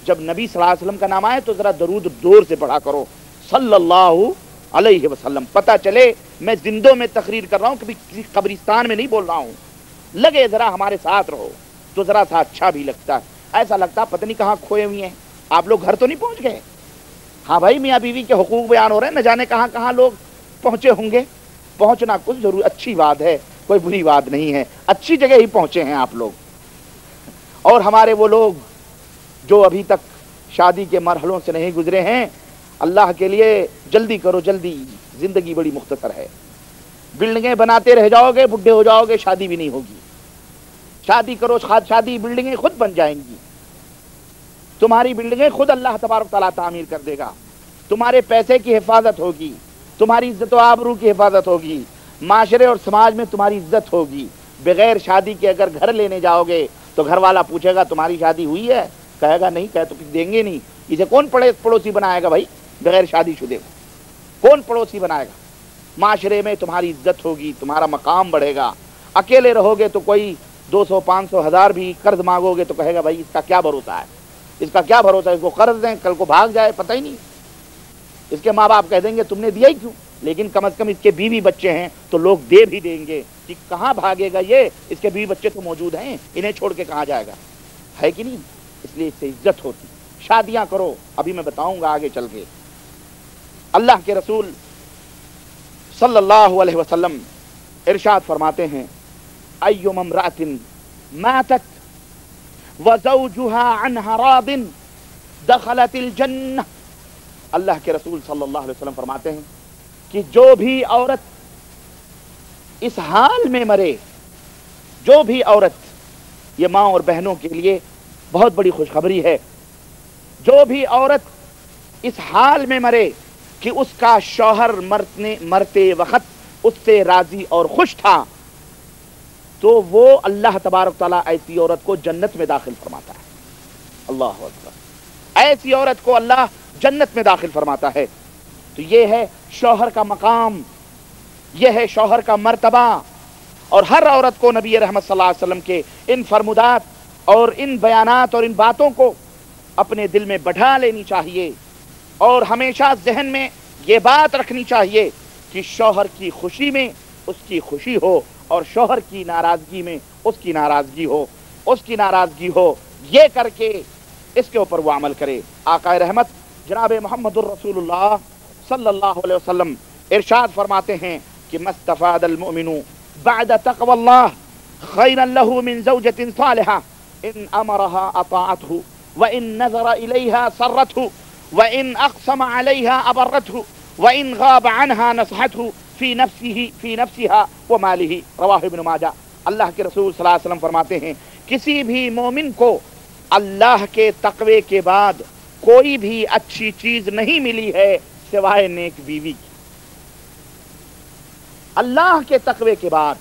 جب نبی صلی اللہ علیہ وسلم کا نام آئے تو ذرا درود دور سے پڑھا کرو، صلی اللہ علیہ وسلم، پتہ چلے میں زندوں میں تقریر کر رہا ہوں، کبھی کسی قبرستان میں نہیں بول رہا ہوں، لگے ذرا ہمارے ساتھ رہو تو ذرا سا اچھا بھی لگتا ہے، ایسا لگتا پتہ نہیں کہاں کھوئے ہوئے ہیں، آپ لوگ گھر تو نہیں پہنچ گئے؟ ہاں بھائی، میاں بیوی کے حقوق بیان ہو رہے ہیں، نہ جانے کہاں کہاں لوگ پہنچے ہوں گے۔ پہنچنا کچھ ضرور اچھی بات ہے، کوئی بری بات نہیں ہے، اچھی جگہ ہی پہنچے ہیں آپ لوگ۔ اور ہمارے وہ لوگ جو ابھی تک شادی کے مرحلوں سے نہیں گزرے ہیں، اللہ کے لیے جلدی کرو، جلدی، زندگی بڑی مختصر ہے، بلڈنگیں بناتے رہ جاؤ گے، بڈھے ہو جاؤ گے، شادی بھی نہیں ہوگی۔ شادی کرو، شادی بلڈنگیں خود بن جائیں گی، تمہاری بلڈنگیں خود اللہ تبارک تعالیٰ تعمیر کر دے گا، تمہارے پیسے کی حفاظت ہوگی، تمہاری عزت و آبرو کی حفاظت ہوگی، معاشرے اور سماج میں تمہاری عزت ہوگی۔ بغیر شادی کے اگر گھر لینے جاؤ گے تو گھر والا پوچھے گا تمہاری شادی ہوئی ہے، کہے گا نہیں، کہے تو پھر دیں گے نہیں۔ اسے کون پڑوسی بنائے گا بھائی؟ بغیر شادی شدے کون پڑوسی بنائے گا؟ معاشرے میں تمہاری عزت ہوگی، تمہارا مقام بڑھے گا۔ اکیلے رہو گے تو کوئی 200 500 1000 بھی قرض مانگو گے تو کہے گا بھائی اس کا کیا بھروسہ ہے، اس کا کیا بھروسہ ہے، اس کو قرض دیں کل کو بھاگ جائے، پتہ ہی نہیں۔ اس کے ماں باپ کہہ دیں گے تم نے دیا ہی کیوں، لیکن کم از کم اس کے بیوی بچے ہیں تو لوگ دے بھی دیں گے کہ کہاں بھاگے گا یہ، اس کے بیوی بچے تو موجود ہیں، انہیں چھوڑ کے کہاں جائے گا، ہے کہ نہیں؟ اس لیے اس سے عزت ہوتی۔ شادیاں کرو، ابھی میں بتاؤں گا آگے چل کے۔ اللہ کے رسول صلی اللہ علیہ وسلم ارشاد فرماتے ہیں، ایما امرأۃ ماتت وزوجها عنها راض دخلت الجنہ۔ اللہ کے رسول صلی اللہ علیہ وسلم فرماتے ہیں کہ جو بھی عورت اس حال میں مرے، جو بھی عورت، یہ ماں اور بہنوں کے لیے بہت بڑی خوشخبری ہے، جو بھی عورت اس حال میں مرے کہ اس کا شوہر مرتے وقت اس سے راضی اور خوش تھا، تو وہ اللہ تبارک تعالیٰ ایسی عورت کو جنت میں داخل فرماتا ہے۔ اللہ اکبر، ایسی عورت کو اللہ جنت میں داخل فرماتا ہے۔ تو یہ ہے شوہر کا مقام، یہ ہے شوہر کا مرتبہ، اور ہر عورت کو نبی رحمت صلی اللہ علیہ وسلم کے ان فرمودات اور ان بیانات اور ان باتوں کو اپنے دل میں بٹھا لینی چاہیے، اور ہمیشہ ذہن میں یہ بات رکھنی چاہیے کہ شوہر کی خوشی میں اس کی خوشی ہو، اور شوہر کی ناراضگی میں اس کی ناراضگی ہو، اس کی ناراضگی ہو، یہ کر کے اس کے اوپر وہ عمل کرے۔ آقا رحمت جناب محمد الرسول اللہ صلی اللہ علیہ وسلم ارشاد فرماتے ہیں کہ مستفاد المؤمن بعد تقوى اللہ خیرا له من زوجة صالحة ان امرها اطاعته وان نظر الیها سرته وان اقسم عليها ابرته وان غاب عنها نصحته في نفسها وماله، رواہ ابن ماجہ۔ اللہ کے رسول صلی اللہ علیہ وسلم فرماتے ہیں کسی بھی مومن کو اللہ کے تقوی کے بعد کوئی بھی اچھی چیز نہیں ملی ہے سوائے نیک بیوی کی۔ اللہ کے تقوی کے بعد،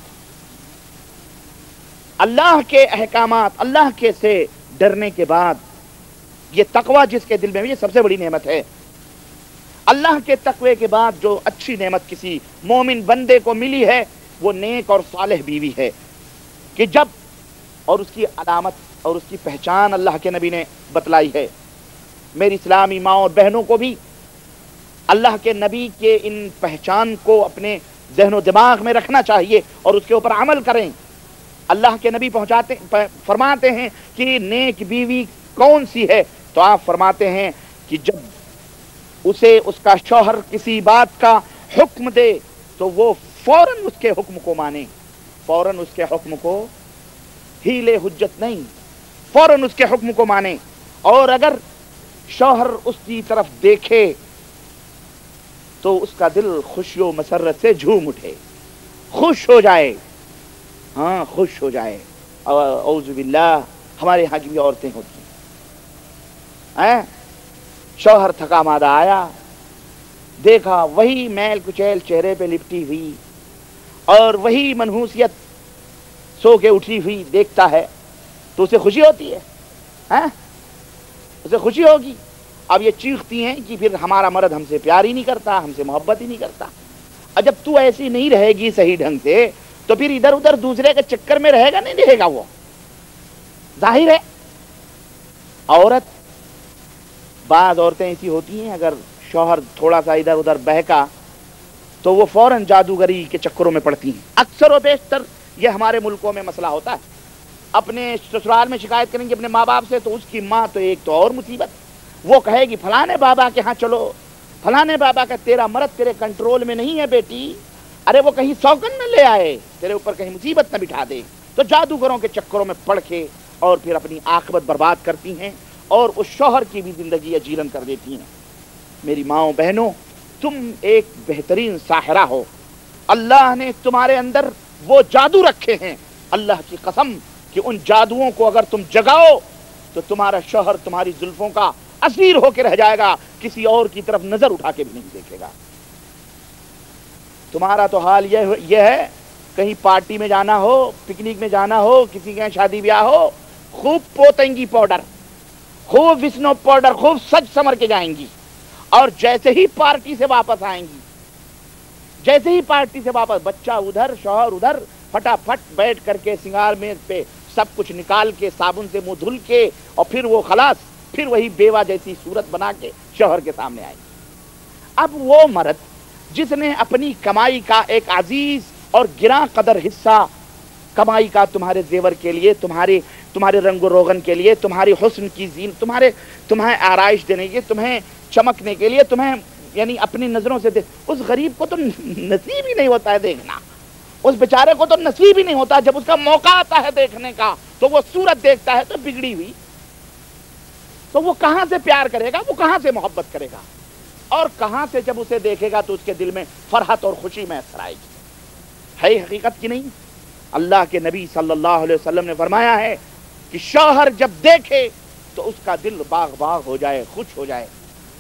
اللہ کے احکامات، اللہ کے سے ڈرنے کے بعد، یہ تقوی جس کے دل میں یہ سب سے بڑی نعمت ہے۔ اللہ کے تقوی کے بعد جو اچھی نعمت کسی مومن بندے کو ملی ہے وہ نیک اور صالح بیوی ہے۔ کہ جب، اور اس کی علامت اور اس کی پہچان اللہ کے نبی نے بتلائی ہے. میری اسلامی ماں اور بہنوں کو بھی اللہ کے نبی کے ان پہچان کو اپنے ذہن و دماغ میں رکھنا چاہیے اور اس کے اوپر عمل کریں. اللہ کے نبی فرماتے ہیں کہ نیک بیوی کون سی ہے؟ تو آپ فرماتے ہیں کہ جب اسے اس کا شوہر کسی بات کا حکم دے تو وہ فوراً اس کے حکم کو مانے، فوراً اس کے حکم کو، ہیلے حجت نہیں، فوراً اس کے حکم کو مانے. اور اگر شوہر اس کی طرف دیکھے تو اس کا دل خوشی و مسرت سے جھوم اٹھے، خوش ہو جائے، ہاں خوش ہو جائے. اعوذ باللہ، ہمارے یہاں کی بھی عورتیں ہوتی ہیں، شوہر تھکا مادہ آیا، دیکھا وہی میل کچیل چہرے پہ لپٹی ہوئی اور وہی منحوسیت سو کے اٹھی ہوئی دیکھتا ہے تو اسے خوشی ہوتی ہے، اسے خوشی ہوگی. اب یہ چیختی ہیں کہ پھر ہمارا مرد ہم سے پیار ہی نہیں کرتا، ہم سے محبت ہی نہیں کرتا. اور جب تو ایسی نہیں رہے گی صحیح ڈھنگ سے تو پھر ادھر ادھر دوسرے کے چکر میں رہے گا نہیں رہے گا. وہ ظاہر ہے. عورت، بعض عورتیں ایسی ہوتی ہیں اگر شوہر تھوڑا سا ادھر ادھر بہکا تو وہ فوراً جادوگری کے چکروں میں پڑتی ہیں. اکثر و بیشتر یہ ہمارے ملکوں میں مسئلہ ہوتا ہے. اپنے سسرال میں شکایت کریں گے اپنے ماں باپ سے تو اس کی ماں تو ایک تو اور مصیبت، وہ کہے گی فلانے بابا کے ہاں چلو، فلانے بابا کا تیرا مرد تیرے کنٹرول میں نہیں ہے بیٹی، ارے وہ کہیں سوگن نہ لے آئے، تیرے اوپر کہیں مصیبت نہ بٹھا دے. تو جادوگروں کے چکروں میں پڑ کے اور پھر اپنی عاقبت برباد کرتی ہیں اور اس شوہر کی بھی زندگی اجیرن کر دیتی ہیں. میری ماؤں بہنوں، تم ایک بہترین ساحرہ ہو. اللہ نے تمہارے اندر وہ جادو رکھے ہیں، اللہ کی قسم کہ ان جادوؤں کو اگر تم جگاؤ تو تمہارا شوہر تمہاری زلفوں کا اسیر ہو کے رہ جائے گا، کسی اور کی طرف نظر اٹھا کے بھی نہیں دیکھے گا. تمہارا تو حال یہ ہے، کہیں پارٹی میں جانا ہو، پکنک میں جانا ہو، کسی کے شادی بیاہ ہو، خوب پوتیں گی پاؤڈر، خوب وسنو پاؤڈر، خوب سج سمر کے جائیں گی، اور جیسے ہی پارٹی سے واپس آئیں گی، جیسے ہی پارٹی سے واپس، بچہ ادھر شوہر ادھر، پھٹافٹ بیٹھ کر کے سنگار میز پہ سب کچھ نکال کے صابن سے منہ دھل کے اور پھر وہ خلاص، پھر وہی بیوہ جیسی صورت بنا کے شوہر کے سامنے آئیں گی. اب وہ مرد جس نے اپنی کمائی کا ایک عزیز اور گراں قدر حصہ کمائی کا تمہارے زیور کے لیے، تمہارے رنگ و روغن کے لیے، تمہاری حسن کی تمہیں آرائش دینے کے لیے، تمہیں چمکنے کے لیے، تمہیں یعنی اپنی نظروں سے اس غریب کو تو نصیب ہی نہیں ہوتا ہے دیکھنا، اس بیچارے کو تو نصیب ہی نہیں ہوتا. جب اس کا موقع آتا ہے دیکھنے کا تو وہ صورت دیکھتا ہے تو بگڑی ہوئی، تو وہ کہاں سے پیار کرے گا، وہ کہاں سے محبت کرے گا، اور کہاں سے جب اسے دیکھے گا تو اس کے دل میں فرحت اور خوشی میسر آئے گی. ہے حقیقت کی نہیں؟ اللہ کے نبی صلی اللہ علیہ وسلم نے فرمایا ہے کہ شوہر جب دیکھے تو اس کا دل باغ باغ ہو جائے، خوش ہو جائے.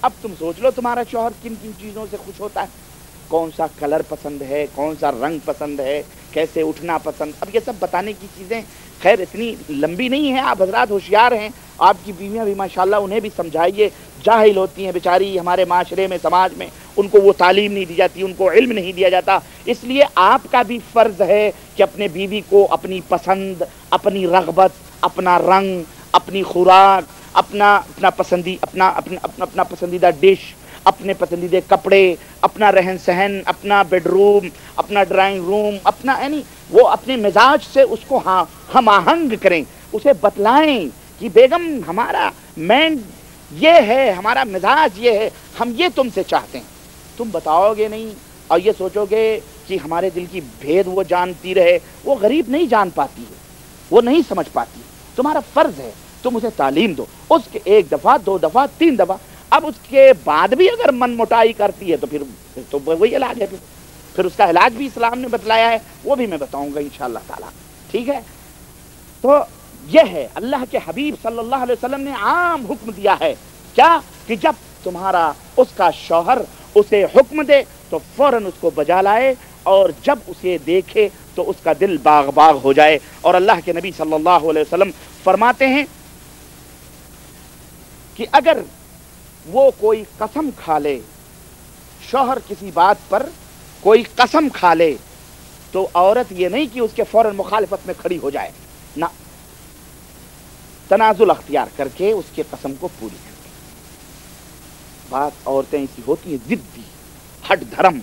اب تم سوچ لو تمہارا شوہر کن کن چیزوں سے خوش ہوتا ہے، کون سا کلر پسند ہے، کون سا رنگ پسند ہے، کیسے اٹھنا پسند. اب یہ سب بتانے کی چیزیں خیر اتنی لمبی نہیں ہیں، آپ حضرات ہوشیار ہیں، آپ کی بیویاں بھی ماشاءاللہ انہیں بھی سمجھائیے. جاہل ہوتی ہیں بیچاری ہمارے معاشرے میں، سماج میں، ان کو وہ تعلیم نہیں دی جاتی، ان کو علم نہیں دیا جاتا. اس لیے آپ کا بھی فرض ہے کہ اپنے بیوی کو اپنی پسند، اپنی رغبت، اپنا رنگ، اپنی خوراک، اپنا پسندیدہ ڈش، اپنے پسندیدہ کپڑے، اپنا رہن سہن، اپنا بیڈ روم، اپنا ڈرائنگ روم، اپنا یعنی وہ اپنے مزاج سے اس کو ہم آہنگ کریں، اسے بتلائیں کہ بیگم ہمارا مین یہ ہے، ہمارا مزاج یہ ہے، ہم یہ تم سے چاہتے ہیں. تم بتاؤ گے نہیں اور یہ سوچو گے کہ ہمارے دل کی بھید وہ جانتی رہے، وہ غریب نہیں جان پاتی ہے، وہ نہیں سمجھ پاتی. تمہارا فرض ہے تم اسے تعلیم دو، اس کے 1 دفعہ 2 دفعہ 3 دفعہ. اب اس کے بعد بھی اگر من موٹائی کرتی ہے تو پھر تو وہی علاج ہے، پھر اس کا علاج بھی اسلام نے بتلایا ہے، وہ بھی میں بتاؤں گا انشاءاللہ تعالی. ٹھیک ہے؟ تو یہ ہے اللہ کے حبیب صلی اللہ علیہ وسلم نے عام حکم دیا ہے کیا کہ جب تمہارا اس کا شوہر اسے حکم دے تو فوراً اس کو بجا لائے، اور جب اسے دیکھے تو اس کا دل باغ باغ ہو جائے. اور اللہ کے نبی صلی اللہ علیہ وسلم فرماتے ہیں کہ اگر وہ کوئی قسم کھا لے، شوہر کسی بات پر کوئی قسم کھا لے تو عورت یہ نہیں کہ اس کے فوراً مخالفت میں کھڑی ہو جائے، نہ، تنازل اختیار کر کے اس کے قسم کو پوری کر کے۔ بات عورتیں ایسی ہوتی ہیں ضدی، ہٹ دھرم،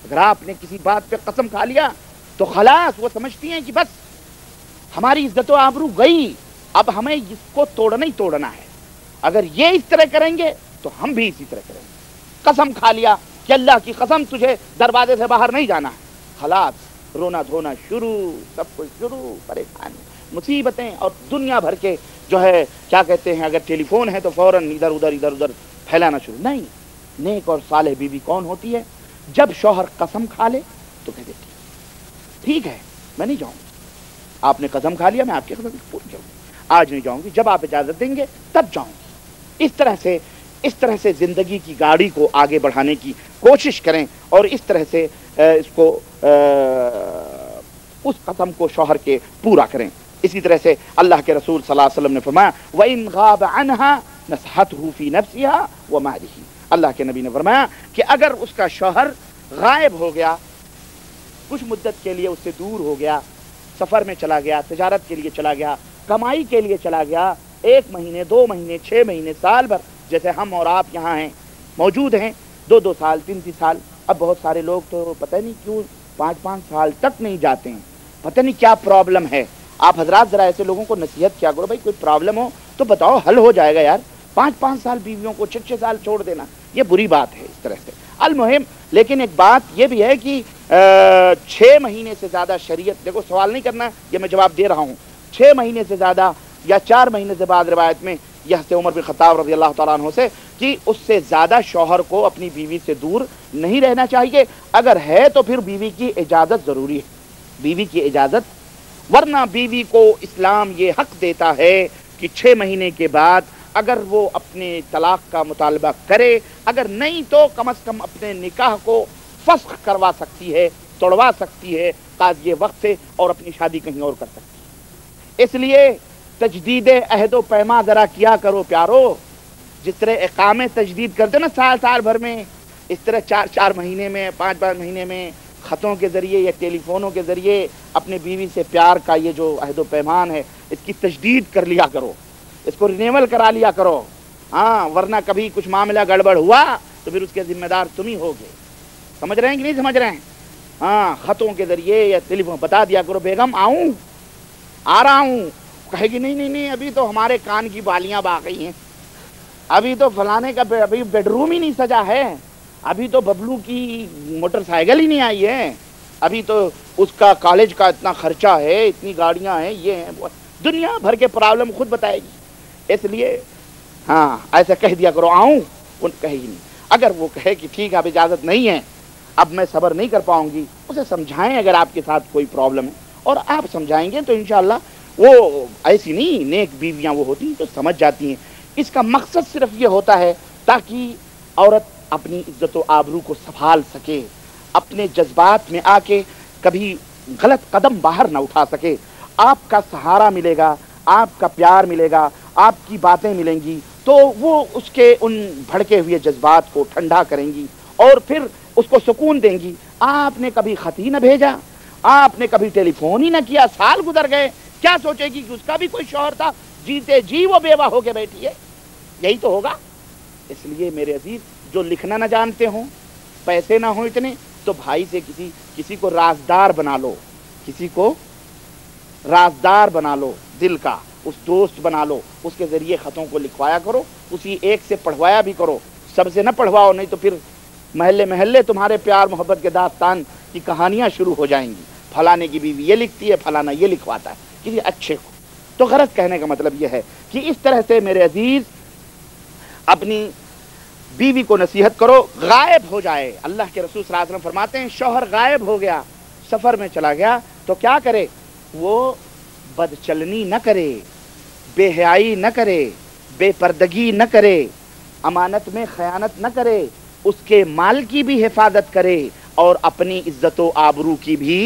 اگر آپ نے کسی بات پہ قسم کھا لیا تو خلاص وہ سمجھتی ہیں کہ بس ہماری عزت و آبرو گئی، اب ہمیں اس کو توڑنا ہی توڑنا ہے، اگر یہ اس طرح کریں گے تو ہم بھی اسی طرح کریں گے۔ قسم کھا لیا کہ اللہ کی قسم تجھے دروازے سے باہر نہیں جانا ہے، خلاص رونا دھونا شروع، سب کچھ شروع، پریشانی، مصیبتیں، اور دنیا بھر کے جو ہے کیا کہتے ہیں، اگر ٹیلی فون ہے تو فوراً ادھر ادھر پھیلانا شروع۔ نہیں، نیک اور صالح بیوی کون ہوتی ہے؟ جب شوہر قسم کھا لے تو کہتے ٹھیک ہے میں نہیں جاؤں گی، آپ نے قسم کھا لیا میں آپ کی قسم پوری کروں گی، آج نہیں جاؤں گی، جب آپ اجازت دیں گے تب جاؤں گی۔ اس طرح سے زندگی کی گاڑی کو آگے بڑھانے کی کوشش کریں، اور اس طرح سے اس کو اس قسم کو شوہر کے پورا کریں۔ اسی طرح سے اللہ کے رسول صلی اللہ علیہ وسلم نے فرمایا وَإِنْ غَابَ عَنْهَا نَصَحَتْهُ فِي نَفْسِهَا وَمَالِهِ، اللہ کے نبی نے فرمایا کہ اگر اس کا شوہر غائب ہو گیا، کچھ مدت کے لیے اس سے دور ہو گیا، سفر میں چلا گیا، تجارت کے لیے چلا گیا، کمائی کے لیے چلا گیا، 1 مہینے 2 مہینے 6 مہینے سال بھر، جیسے ہم اور آپ یہاں ہیں موجود ہیں 2 سال 3 سال، اب بہت سارے لوگ تو پتہ نہیں کیوں 5 سال تک نہیں جاتے ہیں، پتہ نہیں کیا پرابلم ہے۔ آپ حضرات ذرا ایسے لوگوں کو نصیحت کیا کرو، بھائی کوئی پرابلم ہو تو بتاؤ، حل ہو جائے گا یار، 5 سال بیویوں کو 6 سال چھوڑ دینا یہ بری بات ہے اس طرح سے۔ المہم لیکن ایک بات یہ بھی ہے کہ 6 مہینے سے زیادہ شریعت، دیکھو سوال نہیں کرنا، یہ میں جواب دے رہا ہوں، 6 مہینے سے زیادہ یا 4 مہینے سے بعد روایت میں یہ سے عمر بن خطاب رضی اللہ تعالیٰ عنہ سے کہ اس سے زیادہ شوہر کو اپنی بیوی سے دور نہیں رہنا چاہیے، اگر ہے تو پھر بیوی کی اجازت ضروری ہے، بیوی کی اجازت، ورنہ بیوی کو اسلام یہ حق دیتا ہے کہ 6 مہینے کے بعد اگر وہ اپنے طلاق کا مطالبہ کرے، اگر نہیں تو کم از کم اپنے نکاح کو فسخ کروا سکتی ہے، توڑوا سکتی ہے قاضی وقت سے، اور اپنی شادی کہیں اور کر سکتی ہے۔ اس لیے تجدید عہد و پیما ذرا کیا کرو پیارو، جس طرح اقامے تجدید کرتے نا سال بھر میں، اس طرح 4 مہینے میں 5 مہینے میں خطوں کے ذریعے یا ٹیلی فونوں کے ذریعے اپنے بیوی سے پیار کا یہ جو عہد و پیمان ہے اس کی تجدید کر لیا کرو، اس کو رینیول کرا لیا کرو، ہاں، ورنہ کبھی کچھ معاملہ گڑبڑ ہوا تو پھر اس کے ذمہ دار تم ہی ہوگے۔ سمجھ رہے ہیں کہ نہیں سمجھ رہے ہیں؟ ہاں، خطوں کے ذریعے یا ٹیلی فون بتا دیا کرو بیگم آؤں، آ رہا ہوں، کہے گی نہیں ابھی تو ہمارے کان کی بالیاں باقی ہیں، ابھی تو فلانے کا ابھی بیڈ روم ہی نہیں سجا ہے، ابھی تو ببلو کی موٹر سائیکل ہی نہیں آئی ہے، ابھی تو اس کا کالج کا اتنا خرچہ ہے، اتنی گاڑیاں ہیں، یہ ہیں، دنیا بھر کے پرابلم خود بتائے گی۔ اس لیے ہاں ایسا کہہ دیا کرو آؤں، ان کہے گی نہیں۔ اگر وہ کہے کہ ٹھیک ہے اب اجازت نہیں ہے، اب میں صبر نہیں کر پاؤں گی، اسے سمجھائیں، اگر آپ کے ساتھ کوئی پرابلم ہے اور آپ سمجھائیں گے تو انشاءاللہ وہ ایسی نہیں، نیک بیویاں وہ ہوتی ہیں تو سمجھ جاتی ہیں۔ اس کا مقصد صرف یہ ہوتا ہے تاکہ عورت اپنی عزت و آبرو کو سنبھال سکے، اپنے جذبات میں آ کے کبھی غلط قدم باہر نہ اٹھا سکے۔ آپ کا سہارا ملے گا، آپ کا پیار ملے گا، آپ کی باتیں ملیں گی تو وہ اس کے ان بھڑکے ہوئے جذبات کو ٹھنڈا کریں گی اور پھر اس کو سکون دیں گی۔ آپ نے کبھی خط ہی نہ بھیجا، آپ نے کبھی ٹیلی فون ہی نہ کیا، سال گزر گئے، کیا سوچے گی کہ اس کا بھی کوئی شوہر تھا، جیتے جی وہ بیوہ ہو کے بیٹھی ہے؟ یہی تو ہوگا۔ اس لیے میرے عزیز، جو لکھنا نہ جانتے ہوں، پیسے نہ ہوں اتنے، تو بھائی سے کسی کو رازدار بنا لو، کسی کو رازدار بنا لو، دل کا اس دوست بنا لو، اس کے ذریعے خطوں کو لکھوایا کرو، اسی ایک سے پڑھوایا بھی کرو، سب سے نہ پڑھواؤ، نہیں تو پھر محلے محلے تمہارے پیار محبت کے داستان کی کہانیاں شروع ہو جائیں گی، فلانے کی بیوی یہ لکھتی ہے، فلانا یہ لکھواتا ہے، کسی اچھے کو۔ تو غرض کہنے کا مطلب یہ ہے کہ اس طرح سے میرے عزیز اپنی بیوی کو نصیحت کرو، غائب ہو جائے۔ اللہ کے رسول صلی اللہ علیہ وسلم فرماتے ہیں شوہر غائب ہو گیا، سفر میں چلا گیا تو کیا کرے؟ وہ بدچلنی نہ کرے، بے حیائی نہ کرے، بے پردگی نہ کرے، امانت میں خیانت نہ کرے، اس کے مال کی بھی حفاظت کرے اور اپنی عزت و آبرو کی بھی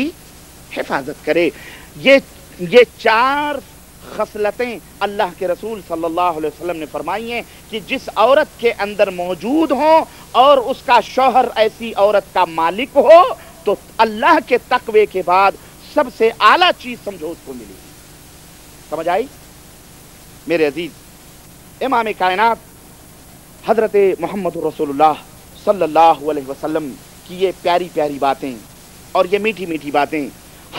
حفاظت کرے۔ یہ 4 خصلتیں اللہ کے رسول صلی اللہ علیہ وسلم نے فرمائی ہیں کہ جس عورت کے اندر موجود ہوں اور اس کا شوہر ایسی عورت کا مالک ہو تو اللہ کے تقوی کے بعد سب سے اعلیٰ چیز سمجھو اس کو ملی. سمجھ آئی میرے عزیز؟ امام کائنات حضرت محمد رسول اللہ صلی اللہ علیہ وسلم کی یہ پیاری پیاری باتیں اور یہ میٹھی میٹھی باتیں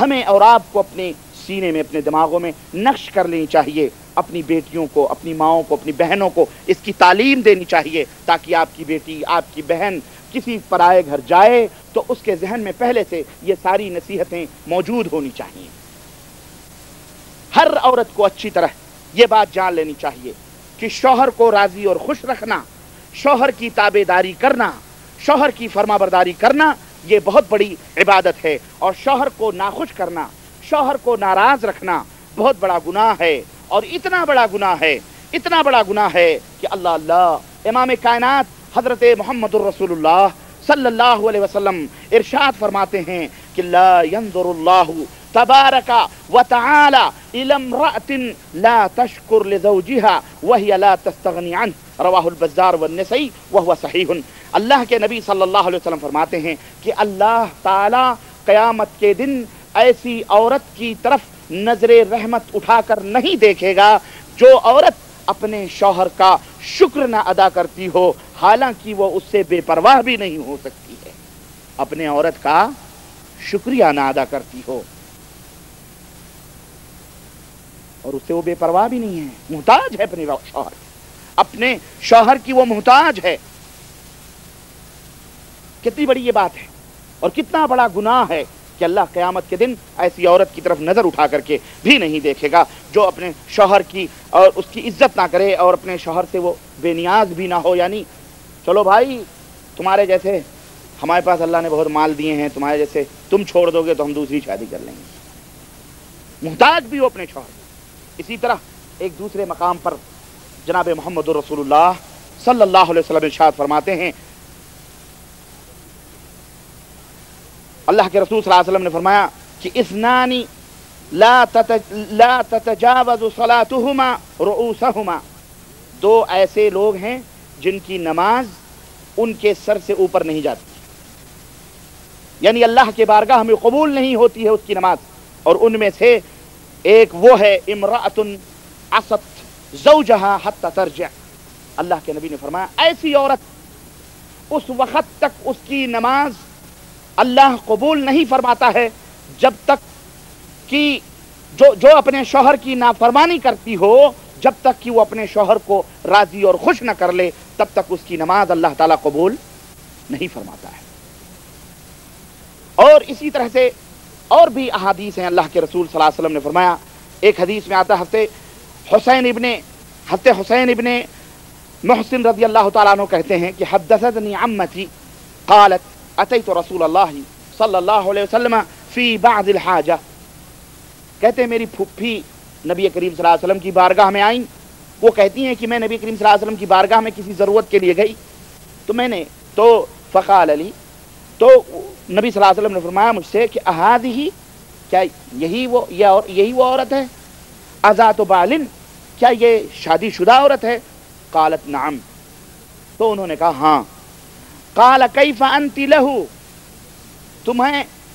ہمیں اور آپ کو اپنے سینے میں، اپنے دماغوں میں نقش کر لینی چاہیے. اپنی بیٹیوں کو، اپنی ماؤں کو، اپنی بہنوں کو اس کی تعلیم دینی چاہیے، تاکہ آپ کی بیٹی، آپ کی بہن کسی پرائے گھر جائے تو اس کے ذہن میں پہلے سے یہ ساری نصیحتیں موجود ہونی چاہیے. ہر عورت کو اچھی طرح یہ بات جان لینی چاہیے کہ شوہر کو راضی اور خوش رکھنا، شوہر کی تابع داری کرنا، شوہر کی فرما برداری کرنا یہ بہت بڑی عبادت ہے، اور شوہر کو ناخوش کرنا، شوہر کو ناراض رکھنا بہت بڑا گناہ ہے. اور اتنا بڑا گناہ ہے، اتنا بڑا گناہ ہے کہ اللہ امام کائنات حضرت محمد الرسول اللہ صلی اللہ علیہ وسلم ارشاد فرماتے ہیں کہ لا ينظر اللہ تبارک و تعالی الی امرأۃ لا تشکر لزوجها وهي لا تستغنی عنہ، رواہ البزار والنسائی وہو صحیح. اللہ کے نبی صلی اللہ علیہ وسلم فرماتے ہیں کہ اللہ تعالی قیامت کے دن ایسی عورت کی طرف نظر رحمت اٹھا کر نہیں دیکھے گا جو عورت اپنے شوہر کا شکر نہ ادا کرتی ہو، حالانکہ وہ اس سے بے پرواہ بھی نہیں ہو سکتی ہے. اپنے عورت کا شکریہ نہ ادا کرتی ہو اور اس سے وہ بے پرواہ بھی نہیں ہے، محتاج ہے اپنے شوہر، اپنے شوہر کی وہ محتاج ہے. کتنی بڑی یہ بات ہے اور کتنا بڑا گناہ ہے کہ اللہ قیامت کے دن ایسی عورت کی طرف نظر اٹھا کر کے بھی نہیں دیکھے گا جو اپنے شوہر کی اور اس کی عزت نہ کرے اور اپنے شوہر سے وہ بے نیاز بھی نہ ہو. یعنی چلو بھائی تمہارے جیسے ہمارے پاس اللہ نے بہت مال دیے ہیں، تمہارے جیسے تم چھوڑ دو گے تو ہم دوسری شادی کر لیں گے. محتاج بھی ہو اپنے شوہر. اسی طرح ایک دوسرے مقام پر جناب محمد رسول اللہ صلی اللہ علیہ وسلم ارشاد فرماتے ہیں، اللہ کے رسول صلی اللہ علیہ وسلم نے فرمایا کہ اثنان لا تتجاوز صلاتهما رؤوسهما، دو ایسے لوگ ہیں جن کی نماز ان کے سر سے اوپر نہیں جاتی، یعنی اللہ کے بارگاہ میں قبول نہیں ہوتی ہے اس کی نماز. اور ان میں سے ایک وہ ہے امرأۃ عصت زوجها حتى ترجع. اللہ کے نبی نے فرمایا ایسی عورت اس وقت تک اس کی نماز اللہ قبول نہیں فرماتا ہے جب تک کہ جو اپنے شوہر کی نافرمانی کرتی ہو، جب تک کہ وہ اپنے شوہر کو راضی اور خوش نہ کر لے تب تک اس کی نماز اللہ تعالیٰ قبول نہیں فرماتا ہے. اور اسی طرح سے اور بھی احادیث ہیں. اللہ کے رسول صلی اللہ علیہ وسلم نے فرمایا، ایک حدیث میں آتا ہے حضرت حسین ابن محسن رضی اللہ تعالیٰ عنہ کہتے ہیں کہ حدثتنی عمتی قالت اتیت رسول اللہ صلی اللہ علیہ وسلم فی بعض الحاجہ، کہتے ہیں میری پھپھی نبی کریم صلی اللہ علیہ وسلم کی بارگاہ میں آئیں. وہ کہتی ہیں کہ میں نبی کریم صلی اللہ علیہ وسلم کی بارگاہ میں کسی ضرورت کے لیے گئی تو میں نے تو فقال علی، تو نبی صلی اللہ علیہ وسلم نے فرمایا مجھ سے کہ اہذہ، کیا یہی وہ عورت ہے؟ اذات بالن، کیا یہ شادی شدہ عورت ہے؟ قالت نعم، تو انہوں نے کہا ہاں. قال کیف انت لہ،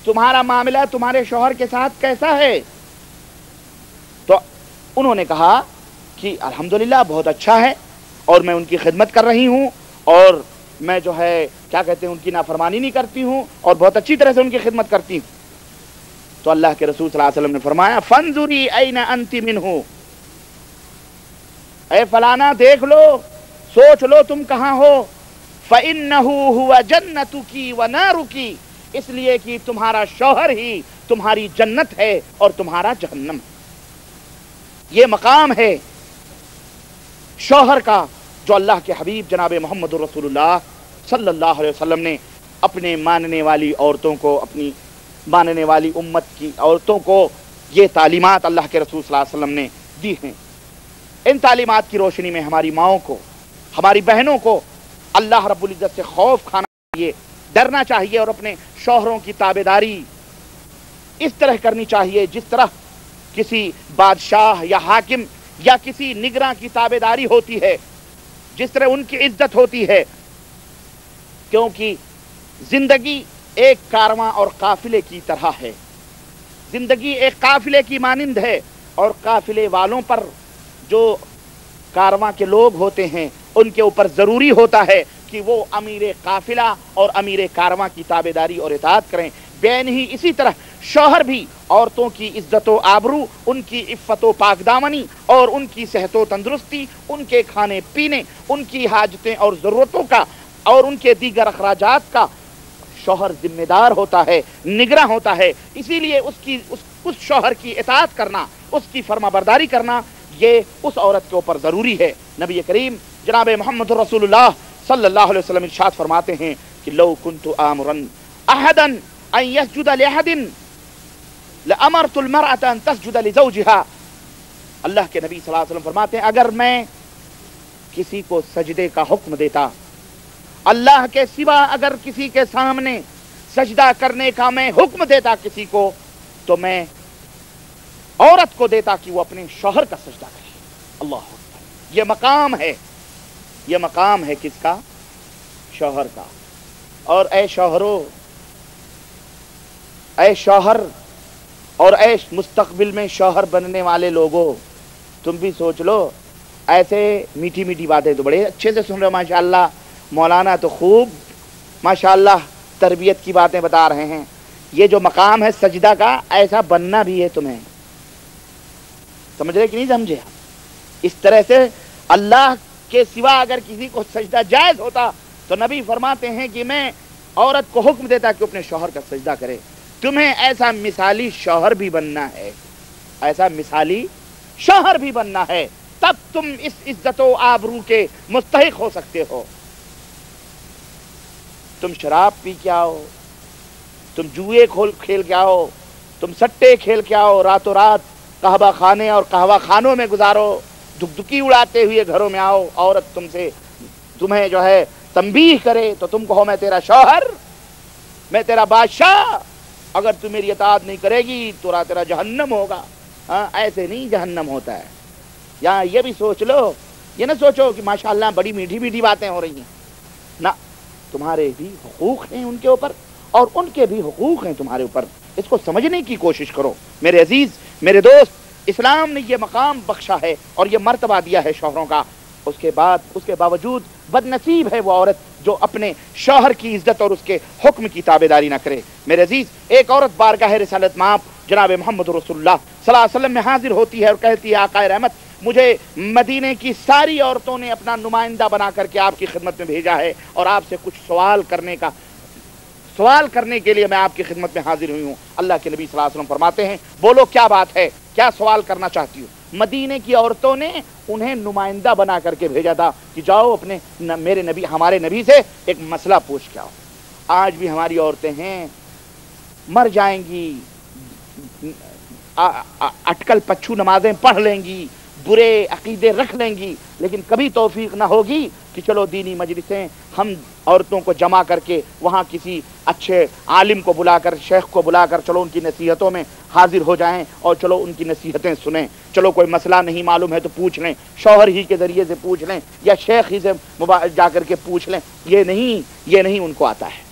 تمہارا معاملہ تمہارے شوہر کے ساتھ کیسا ہے؟ تو انہوں نے کہا کہ الحمدللہ بہت اچھا ہے، اور میں ان کی خدمت کر رہی ہوں، اور میں جو ہے کیا کہتے ہیں ان کی نافرمانی نہیں کرتی ہوں، اور بہت اچھی طرح سے ان کی خدمت کرتی ہوں. تو اللہ کے رسول صلی اللہ علیہ وسلم نے فرمایا فانظری این انت منہ، اے فلانا دیکھ لو، سوچ لو تم کہاں ہو. فإنہ ہوا جنتک و نارک، اس لیے کہ تمہارا شوہر ہی تمہاری جنت ہے اور تمہارا جہنم. یہ مقام ہے شوہر کا جو اللہ کے حبیب جناب محمد رسول اللہ صلی اللہ علیہ وسلم نے اپنے ماننے والی عورتوں کو، اپنی ماننے والی امت کی عورتوں کو یہ تعلیمات اللہ کے رسول صلی اللہ علیہ وسلم نے دی ہیں. ان تعلیمات کی روشنی میں ہماری ماؤں کو، ہماری بہنوں کو اللہ رب العزت سے خوف کھانا چاہیے، ڈرنا چاہیے، اور اپنے شوہروں کی تابعداری اس طرح کرنی چاہیے جس طرح کسی بادشاہ یا حاکم یا کسی نگراں کی تابعداری ہوتی ہے، جس طرح ان کی عزت ہوتی ہے. کیونکہ زندگی ایک کارواں اور قافلے کی طرح ہے، زندگی ایک قافلے کی مانند ہے، اور قافلے والوں پر جو کارواں کے لوگ ہوتے ہیں ان کے اوپر ضروری ہوتا ہے کہ وہ امیر قافلہ اور امیر کارواں کی تابعداری اور اطاعت کریں۔ بین ہی اسی طرح شوہر بھی عورتوں کی عزت و آبرو، ان کی عفت و پاک دامنی اور ان کی صحت و تندرستی، ان کے کھانے پینے، ان کی حاجتیں اور ضرورتوں کا اور ان کے دیگر اخراجات کا شوہر ذمہ دار ہوتا ہے، نگراں ہوتا ہے۔ اسی لیے اس شوہر کی اطاعت کرنا، اس کی فرما برداری کرنا، یہ اس عورت کے اوپر ضروری ہے۔ نبی کریم جناب محمد رسول اللہ صلی اللہ علیہ وسلم ارشاد فرماتے ہیں کہ لو کنت آمرا احدا ان يسجد لاحد لامرت المرأة ان تسجد لزوجها۔ اللہ کے نبی صلی اللہ علیہ وسلم فرماتے ہیں اگر میں کسی کو سجدے کا حکم دیتا، اللہ کے سوا اگر کسی کے سامنے سجدہ کرنے کا میں حکم دیتا کسی کو، تو میں عورت کو دیتا کہ وہ اپنے شوہر کا سجدہ کرے۔ اللہ اکبر، یہ مقام ہے، یہ مقام ہے کس کا؟ شوہر کا۔ اور اے شوہرو، اے شوہر اور اے مستقبل میں شوہر بننے والے لوگوں، تم بھی سوچ لو، ایسے میٹھی میٹھی باتیں تو بڑے اچھے سے سن رہے ہو ماشاءاللہ، مولانا تو خوب ماشاءاللہ تربیت کی باتیں بتا رہے ہیں۔ یہ جو مقام ہے سجدہ کا، ایسا بننا بھی ہے تمہیں، سمجھ رہے کہ نہیں سمجھے؟ اس طرح سے اللہ کے سوا اگر کسی کو سجدہ جائز ہوتا تو نبی فرماتے ہیں کہ میں عورت کو حکم دیتا کہ اپنے شوہر کا سجدہ کرے۔ تمہیں ایسا مثالی شوہر بھی بننا ہے، ایسا مثالی شوہر بھی بننا ہے، تب تم اس عزت و آبرو کے مستحق ہو سکتے ہو۔ تم شراب پی کے آؤ، تم جوئے کھیل کے آؤ، تم سٹے کھیل کے آؤ، راتوں رات قہوہ خانے اور قہوہ خانوں میں گزارو، دھکدھکی اڑاتے ہوئے گھروں میں آؤ، عورت تمہیں جو ہے تنبیہ کرے تو تم کہو میں تیرا شوہر، میں تیرا بادشاہ، اگر تم میری اطاعت نہیں کرے گی تو تیرا جہنم ہوگا۔ ایسے نہیں جہنم ہوتا ہے۔ یہاں یہ بھی سوچ لو، یہ نہ سوچو کہ ماشاءاللہ بڑی میٹھی میٹھی باتیں ہو رہی ہیں، نہ، تمہارے بھی حقوق ہیں ان کے اوپر اور ان کے بھی حقوق ہیں تمہارے اوپر۔ اس کو سمجھنے کی کوشش کرو میرے عزیز، میرے دوست۔ اسلام نے یہ مقام بخشا ہے اور یہ مرتبہ دیا ہے شوہروں کا، اس کے باوجود بد نصیب ہے وہ عورت جو اپنے شوہر کی عزت اور اس کے حکم کی تابعداری نہ کرے۔ میرے عزیز، ایک عورت بارگاہ رسالت مآب جناب محمد رسول اللہ صلی اللہ علیہ وسلم میں حاضر ہوتی ہے اور کہتی ہے آقائے رحمت، مجھے مدینے کی ساری عورتوں نے اپنا نمائندہ بنا کر کے آپ کی خدمت میں بھیجا ہے اور آپ سے کچھ سوال کرنے کے لیے میں آپ کی خدمت میں حاضر ہوئی ہوں۔ اللہ کے نبی صلی اللہ علیہ وسلم فرماتے ہیں بولو کیا بات ہے، کیا سوال کرنا چاہتی ہو؟ مدینے کی عورتوں نے انہیں نمائندہ بنا کر کے بھیجا تھا کہ جاؤ اپنے ہمارے نبی سے ایک مسئلہ پوچھ کے آؤ۔ آج بھی ہماری عورتیں ہیں، مر جائیں گی، اٹکل پچھو نمازیں پڑھ لیں گی، برے عقیدے رکھ لیں گی، لیکن کبھی توفیق نہ ہوگی کہ چلو دینی مجلسیں ہم عورتوں کو جمع کر کے وہاں کسی اچھے عالم کو بلا کر، شیخ کو بلا کر چلو ان کی نصیحتوں میں حاضر ہو جائیں اور چلو ان کی نصیحتیں سنیں، چلو کوئی مسئلہ نہیں معلوم ہے تو پوچھ لیں، شوہر ہی کے ذریعے سے پوچھ لیں یا شیخ ہی سے جا کر کے پوچھ لیں۔ یہ نہیں ان کو آتا ہے۔